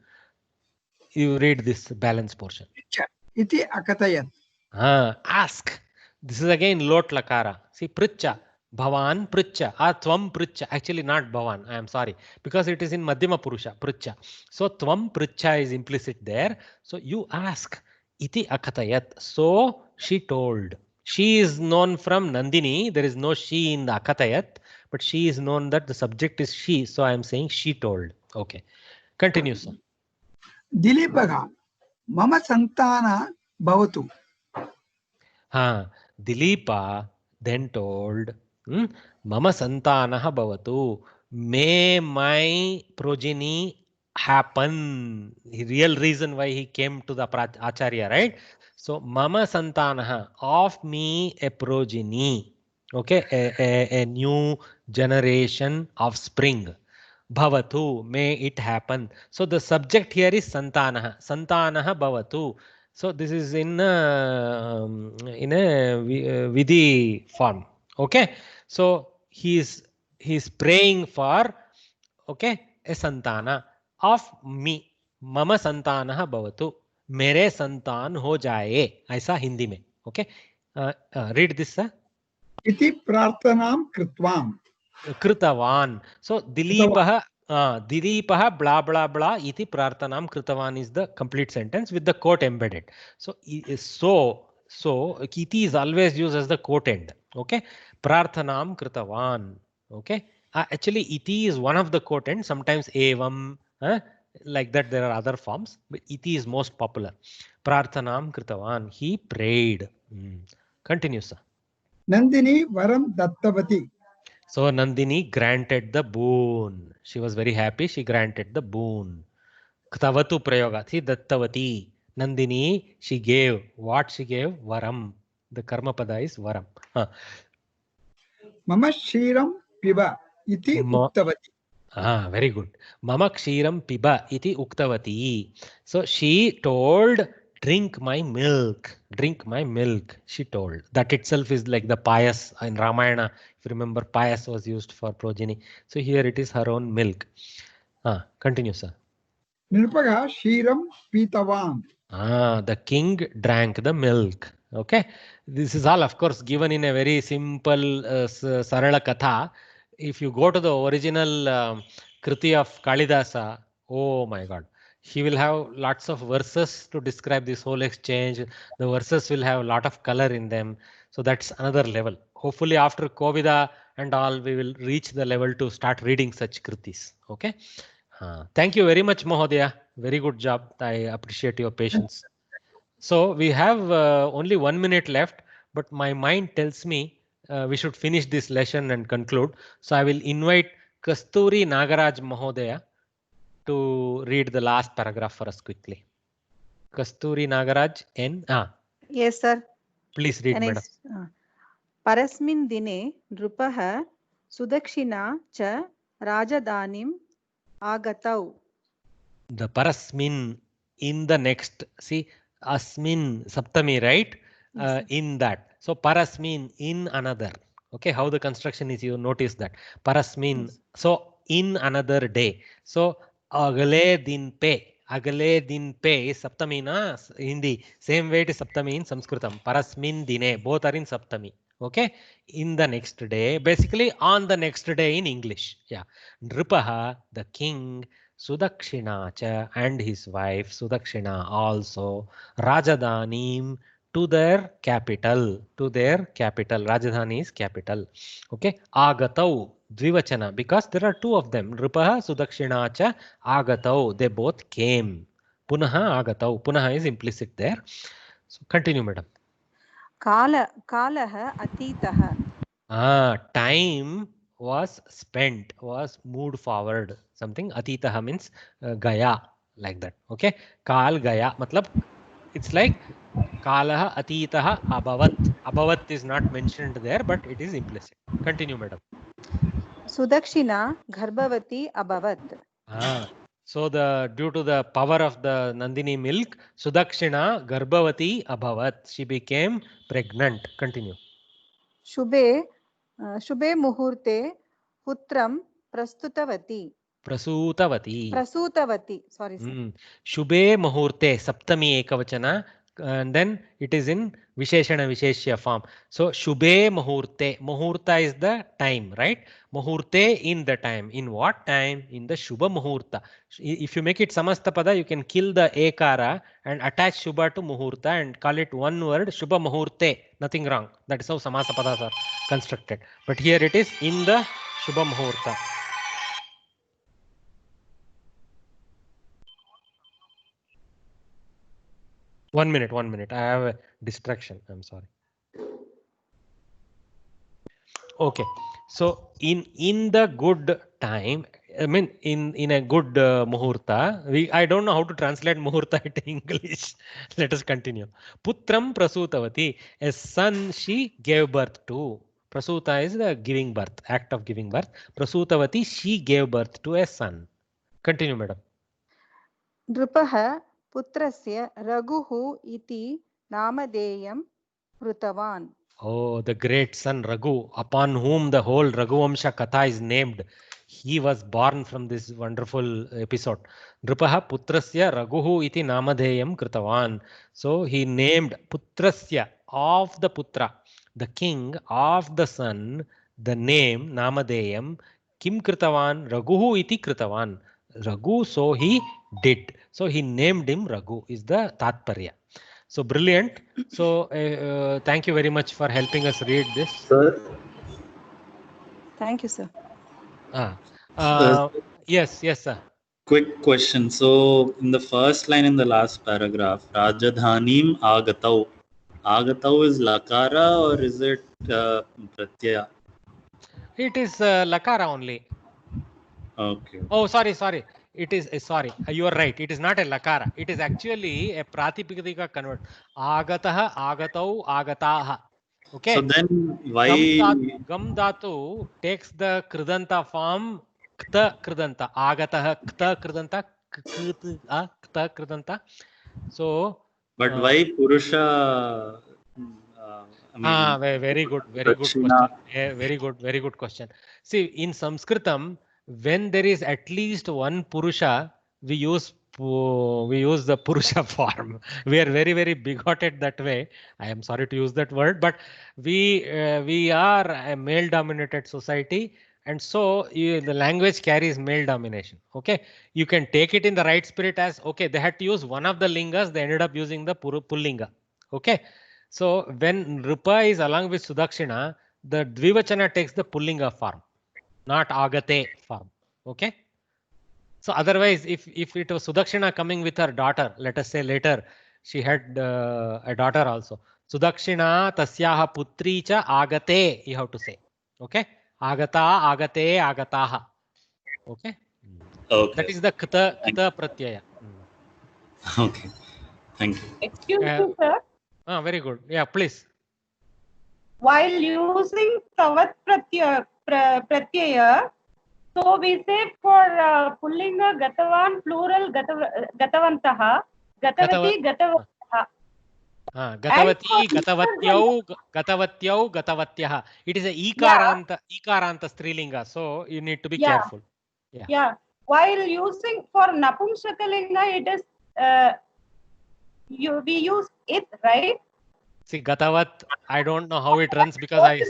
You read this balance portion. Iti akatayat. Ask. This is again lot lakara. See, pricha. Bhavan pricha. Tvam pricha. Actually not bhavan. I am sorry. Because it is in Madhyama Purusha. Pricha. So tvam pricha is implicit there. So you ask. Iti akatayat. So she told. She is known from Nandini. There is no she in the akatayat. But she is known that the subject is she. So I am saying she told. Okay. Continue, sir. Dilipaga mama santana bhavatu. Dilipa then told, Mama santanaha bhavatu. May my progeny happen. The real reason why he came to the Acharya, right? So Mama santanaha, of me a progeny. Okay, a new generation of spring. Bhavatu, may it happen. So the subject here is santanaha. Santanaha bhavatu. So this is in a vidhi form. Okay. So he is praying for, okay, a santana of me. Mama santanaha bhavatu. मेरे संतान हो जाए, ऐसा हिंदी में. Okay. Read this, sir. Iti prarthanam kritvam. Kritavan. So Dilipah blah blah blah iti prarthanam kritavan is the complete sentence with the quote embedded. So iti is always used as the quote end. Okay. Prarthanam kritavan. Okay. Actually iti is one of the quote ends. Sometimes evam, like that there are other forms, but iti is most popular. Prarthanam kritavan. He prayed. Continue, sir. Nandini varam dattavati. So Nandini granted the boon. She was very happy. She granted the boon. Ktavatu prayoga. See, dattavati. Nandini, she gave. What she gave? Varam. The karma pada is varam. Mama kshiram piba iti uktavati. Very good. Mama kshiram piba iti uktavati. So she told, drink my milk. Drink my milk, she told. That itself is like the payas in Ramayana. If you remember, payas was used for progeny. So here it is her own milk. Continue, sir. Nirpaga shiram pitavan. The king drank the milk. Okay. This is all, of course, given in a very simple Sarala Katha. If you go to the original Kriti of Kalidasa, oh my God. He will have lots of verses to describe this whole exchange. The verses will have a lot of color in them. So that's another level. Hopefully after Kovida and all, we will reach the level to start reading such kritis. Okay. Thank you very much, Mahodaya. Very good job. I appreciate your patience. So we have only 1 minute left, but my mind tells me we should finish this lesson and conclude. So I will invite Kasturi Nagaraj Mahodaya to read the last paragraph for us quickly. Kasturi Nagaraj N. Yes, sir. Please read, madam. Parasmin dine nrupaha sudakshina cha rajadanim agatau. The parasmin, in the next. See, asmin saptami, right? In that. So parasmin, in another. Okay, how the construction is, you notice that. Parasmin, so in another day. So agale din pe. Agale din pe is saptami na Hindi. Same way it is saptami in Sanskritam. Parasmin dine. Both are in saptami. Okay, in the next day, basically on the next day in English. Yeah. Nripaha, the king, Sudakshina cha, and his wife Sudakshina also, Rajadanim, to their capital. Rajadhani is capital. Okay, Agatau, Dvivachana, because there are two of them. Nripaha, Sudakshina cha, Agatau, they both came. Punaha Agatau, Punaha is implicit there. So continue, madam. Kalaha atitaha. Time was spent, was moved forward. Something atitaha means gaya, like that. Okay, kal gaya matlab it's like kalaha atitaha abavat. Abavat is not mentioned there, but it is implicit. Continue, madam. Sudakshina garbhavati abavat. So due to the power of the Nandini milk, Sudakshina garbhavati abhavat. She became pregnant. Continue. Shubhe muhurte putram prastutavati. Prasutavati. Sorry, sir. Shubhe muhurte, saptami ekavachana, and then it is in Visheshana Visheshya form. So Shubhe muhurte. Muhurta is the time, right? Muhurte, in the time. In what time? In the Shubha muhurta. If you make it Samastapada, you can kill the ekara and attach Shubha to muhurta and call it one word, Shubha muhurte. Nothing wrong. That is how Samasapadas are constructed. But here it is in the Shubha muhurta. One minute. I have a distraction. I'm sorry. Okay. So in the good time, I mean in a good muhurta, I don't know how to translate muhurta into English. Let us continue. Putram prasutavati, a son she gave birth to. Prasuta is the giving birth, act of giving birth. Prasutavati, she gave birth to a son. Continue, madam. Nripaha putrasya Raguhu iti namadeyam krutavan. Oh, the great son Raghu, upon whom the whole Raghuvamsha Katha is named. He was born from this wonderful episode. Nripaha putrasya Raghuhu iti namadeyam kritavan. So he named putrasya, of the putra, the king of the son, the name namadeyam kim kritavan, Raghuhu iti kritavan. Raghu, so he did. So he named him Raghu is the Tatparya. So brilliant. So thank you very much for helping us read this. Sir. Thank you, sir. Yes, sir. Quick question. So in the first line in the last paragraph, Rajadhanim Agatau. Agatau is Lakara or is it Pratyaya? It is Lakara only. Okay. Oh, sorry. It is sorry. You are right. It is not a Lakara. It is actually a Pratipadika convert. Agataha, Agatau, Agataha. Okay. So then why Gam Dhatu takes the Kridanta form Kta Kridanta. Agataha Kta Kridanta. Kta Kridanta. So. But why Purusha? Very good question. Very good question. See, in Sanskritam, when there is at least one Purusha, we use the Purusha form. We are very, very bigoted that way. I am sorry to use that word, but we are a male-dominated society, and so the language carries male domination. Okay, you can take it in the right spirit as okay. They had to use one of the lingas. They ended up using the Pullinga. Okay. So when Nripa is along with Sudakshina, the Dvivachana takes the Pullinga form, not Agate form. Okay. So otherwise, if it was Sudakshina coming with her daughter, let us say later, she had a daughter also. Sudakshina tasyaha putri cha agate, you have to say. Okay. Agata, agate, agataha. Okay. Okay. That is the kta pratyaya. Okay. Thank you. Excuse me, sir. Very good. Yeah, please. While using Tavat Pratyaya, so we say for Pullinga Gatavan, plural Gatavantaha, Gatavati, Gatavattaha. Gatavati, Gatavatyau, Gatavatyau, Gatavatyah. It is a Ikaranta Strilinga, so you need to be careful. Yeah. While using for Napumsakalinga, it is we use it, right? See, Gatavat, I don't know how it runs because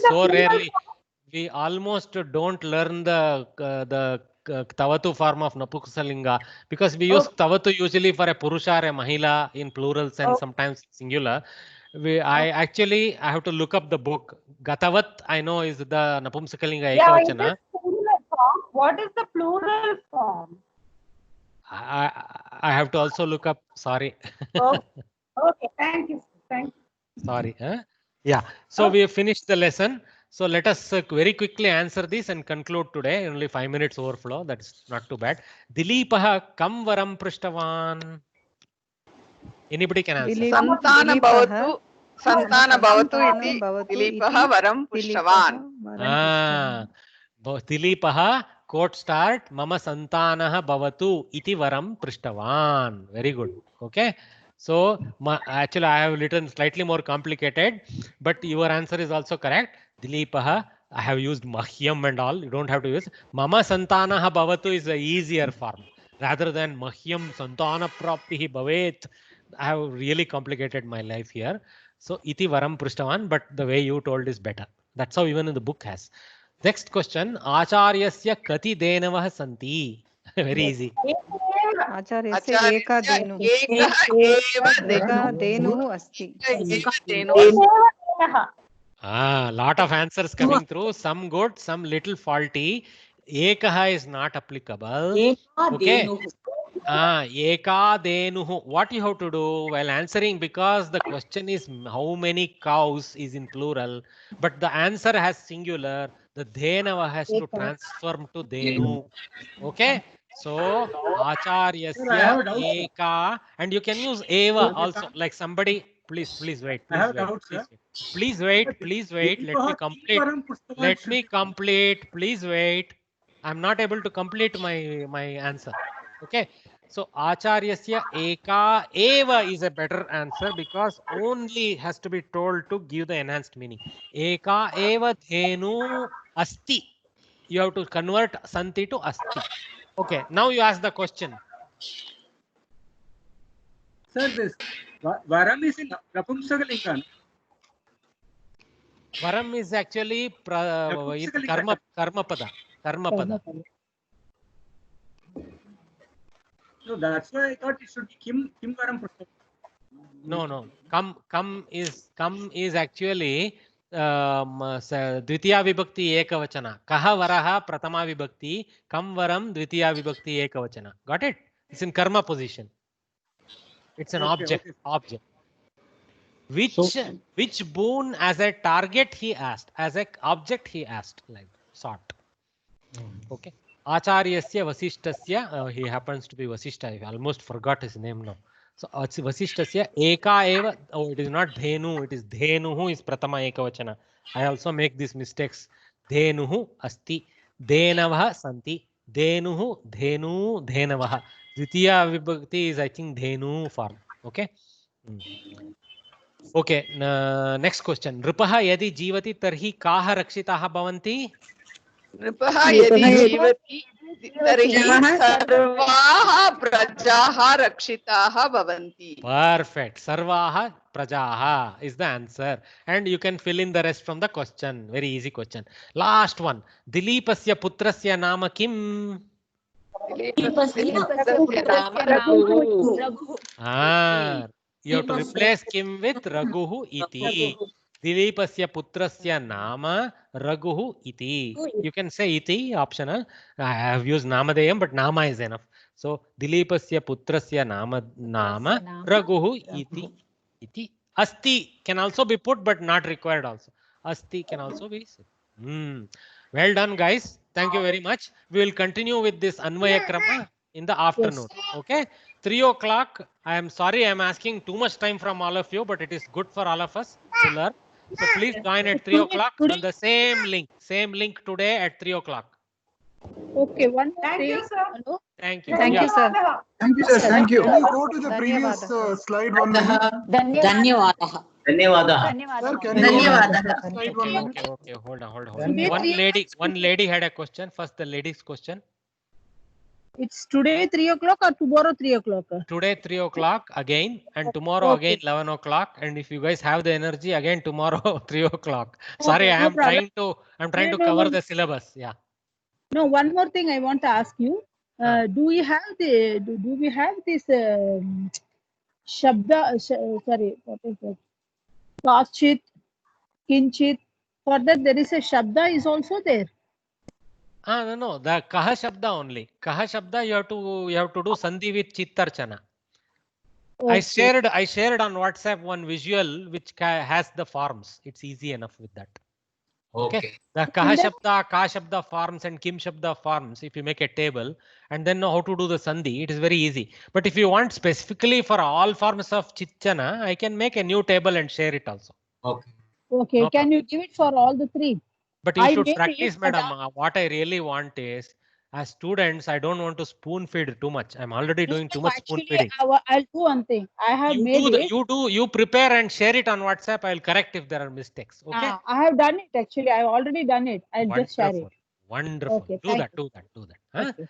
we almost don't learn the Tavatu form of Napusalinga because we use Tavatu usually for a Purusha or a Mahila in plural sense, sometimes singular. I have to look up the book. Gatavat, I know, is the Napumsakalinga Ekavachana. It is plural form. What is the plural form? I have to also look up. Sorry. Okay. Thank you. Sorry. Yeah. So we have finished the lesson. So let us very quickly answer this and conclude today. Only 5 minutes overflow. That's not too bad. Dileepaha kam varam prishtavan. Anybody can answer. Santana bhavatu iti Dileepaha varam prishtavan. Dileepaha, quote start, mama santanaha bhavatu iti varam prishtavan. Very good. Okay. So actually I have written slightly more complicated, but your answer is also correct. Dileepaha, I have used mahyam and all. You don't have to use. Mama santanaha bhavatu is the easier form rather than mahyam santana praptihi bhavet. I have really complicated my life here. So iti varam prishtavan, but the way you told is better. That's how even in the book has. Next question. Acharyasya kati denavah santi. Very easy. आचार्यस्य एका धेनुः अस्ति. Lot of answers coming through. Some good, some little faulty. Ekaha is not applicable. Okay. Eka denuhu. What you have to do while answering, because the question is how many cows is in plural, but the answer has singular. The dhenava has to transform to denu. Okay. So acharyasya eka, and you can use eva also. Like somebody, please wait. Please wait. Let me complete. Please wait. I'm not able to complete my answer. Okay. So acharyasya eka eva is a better answer because only has to be told to give the enhanced meaning. Eka eva dhenu asti. You have to convert santi to asti. Okay, now you ask the question. Sir, this varam is in Napumsakalinga. Varam is actually karma pada. No, that's why I thought it should be kim varam prishtavan. No. Kam is actually द्वितीया विभक्ति एकवचन. कह वरः प्रथमा विभक्ति, कम वरम द्वितीया विभक्ति एकवचन. Got it? It's in karma position. It's an object. Which boon as a target he asked, as a object he asked, like sort. Okay. Acharyasya Vasishtasya, he happens to be Vasishta. I almost forgot his name now. So Vasishtasya eka eva. Oh, it is not dhenu, it is dhenuhu is pratama ekavachana. I also make these mistakes. Dhenuhu asti, dhenavah santi, dhenuhu dhenu dhenavah. Dvitiya vibhakti is I think dhenu form. Okay. Okay. Next question. Nripaha yadi jivati tarhi kaha rakshitaha bhavanti? Nripaha yadi jivati tarhi sarvaha prajaha rakshitaha bhavanti. Perfect. Sarvaha prajaha is the answer. And you can fill in the rest from the question. Very easy question. Last one. Dileepasya putrasya nama kim? You have to replace kim with Raguhu iti. Dileepasya putrasya nama Raguhu iti. You can say iti, optional. I have used Namadeyam, but Nama is enough. So Dileepasya putrasya nama Raguhu iti. Asti can also be put, but not required also. Asti can also be said. Well done, guys. Thank you very much. We will continue with this Anvaya Krama in the afternoon. Okay. 3 o'clock. I am sorry I am asking too much time from all of you, but it is good for all of us to learn. So please join at 3 o'clock on the same link. Same link today at 3 o'clock. Okay, one more Thank you, thing. sir. Hello? Thank you. Thank you, sir. Thank you, sir. Thank you. Can you go to the previous slide 1 minute? धन्यवादः Sir, can you go to the slide 1 minute? Okay. Hold on. One lady had a question. First, the lady's question. It's today 3 o'clock or tomorrow 3 o'clock? Today 3 o'clock again, and tomorrow again 11 o'clock. And if you guys have the energy, again tomorrow 3 o'clock. Sorry, Okay, I no am problem. trying to No, cover no. the syllabus. Yeah. No, one more thing I want to ask you. Do we have this shabda? Sorry, what is it? Kashit, kinchit. For that, there is a shabda is also there. No. The kaha shabda only. Kaha shabda you have to do sandhi with chittarchana. Okay. I shared on WhatsApp one visual which has the forms. It's easy enough with that. Okay. The kaha shabda, ka shabda forms and kim shabda forms. If you make a table and then know how to do the sandhi, it is very easy. But if you want specifically for all forms of chitchana, I can make a new table and share it also. Okay. No Can you give it for all the three? But you I should made practice, it, but madam. What I really want is, as students, I don't want to spoon feed too much. I'm already doing too much spoon Actually, feeding. I'll do one thing. I have made it. You prepare and share it on WhatsApp. I'll correct if there are mistakes. Okay. I have done it actually. I've already done it. I'll just share it. Wonderful. Okay, Do that. Huh? Okay.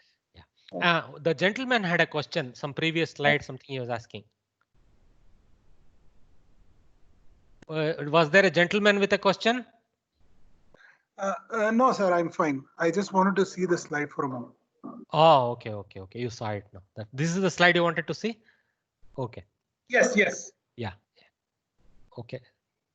Yeah. The gentleman had a question. Some previous slide, something he was asking. Was there a gentleman with a question? No, sir, I'm fine. I just wanted to see the slide for a moment. Oh, okay. You saw it now. This is the slide you wanted to see? Okay. Yes. Yeah. Okay.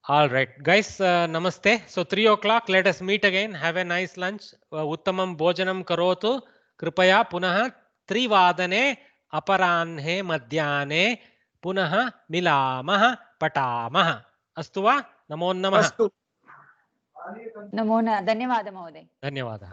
All right, guys. Namaste. So 3 o'clock. Let us meet again. Have a nice lunch. Uttamam bhojanam karotu. Kripaya punah 3 vadane aparanhe madhyane punah milamah patamah. Astu va? Namo namah. नमो धन्यवादः महोदय. धन्यवादः.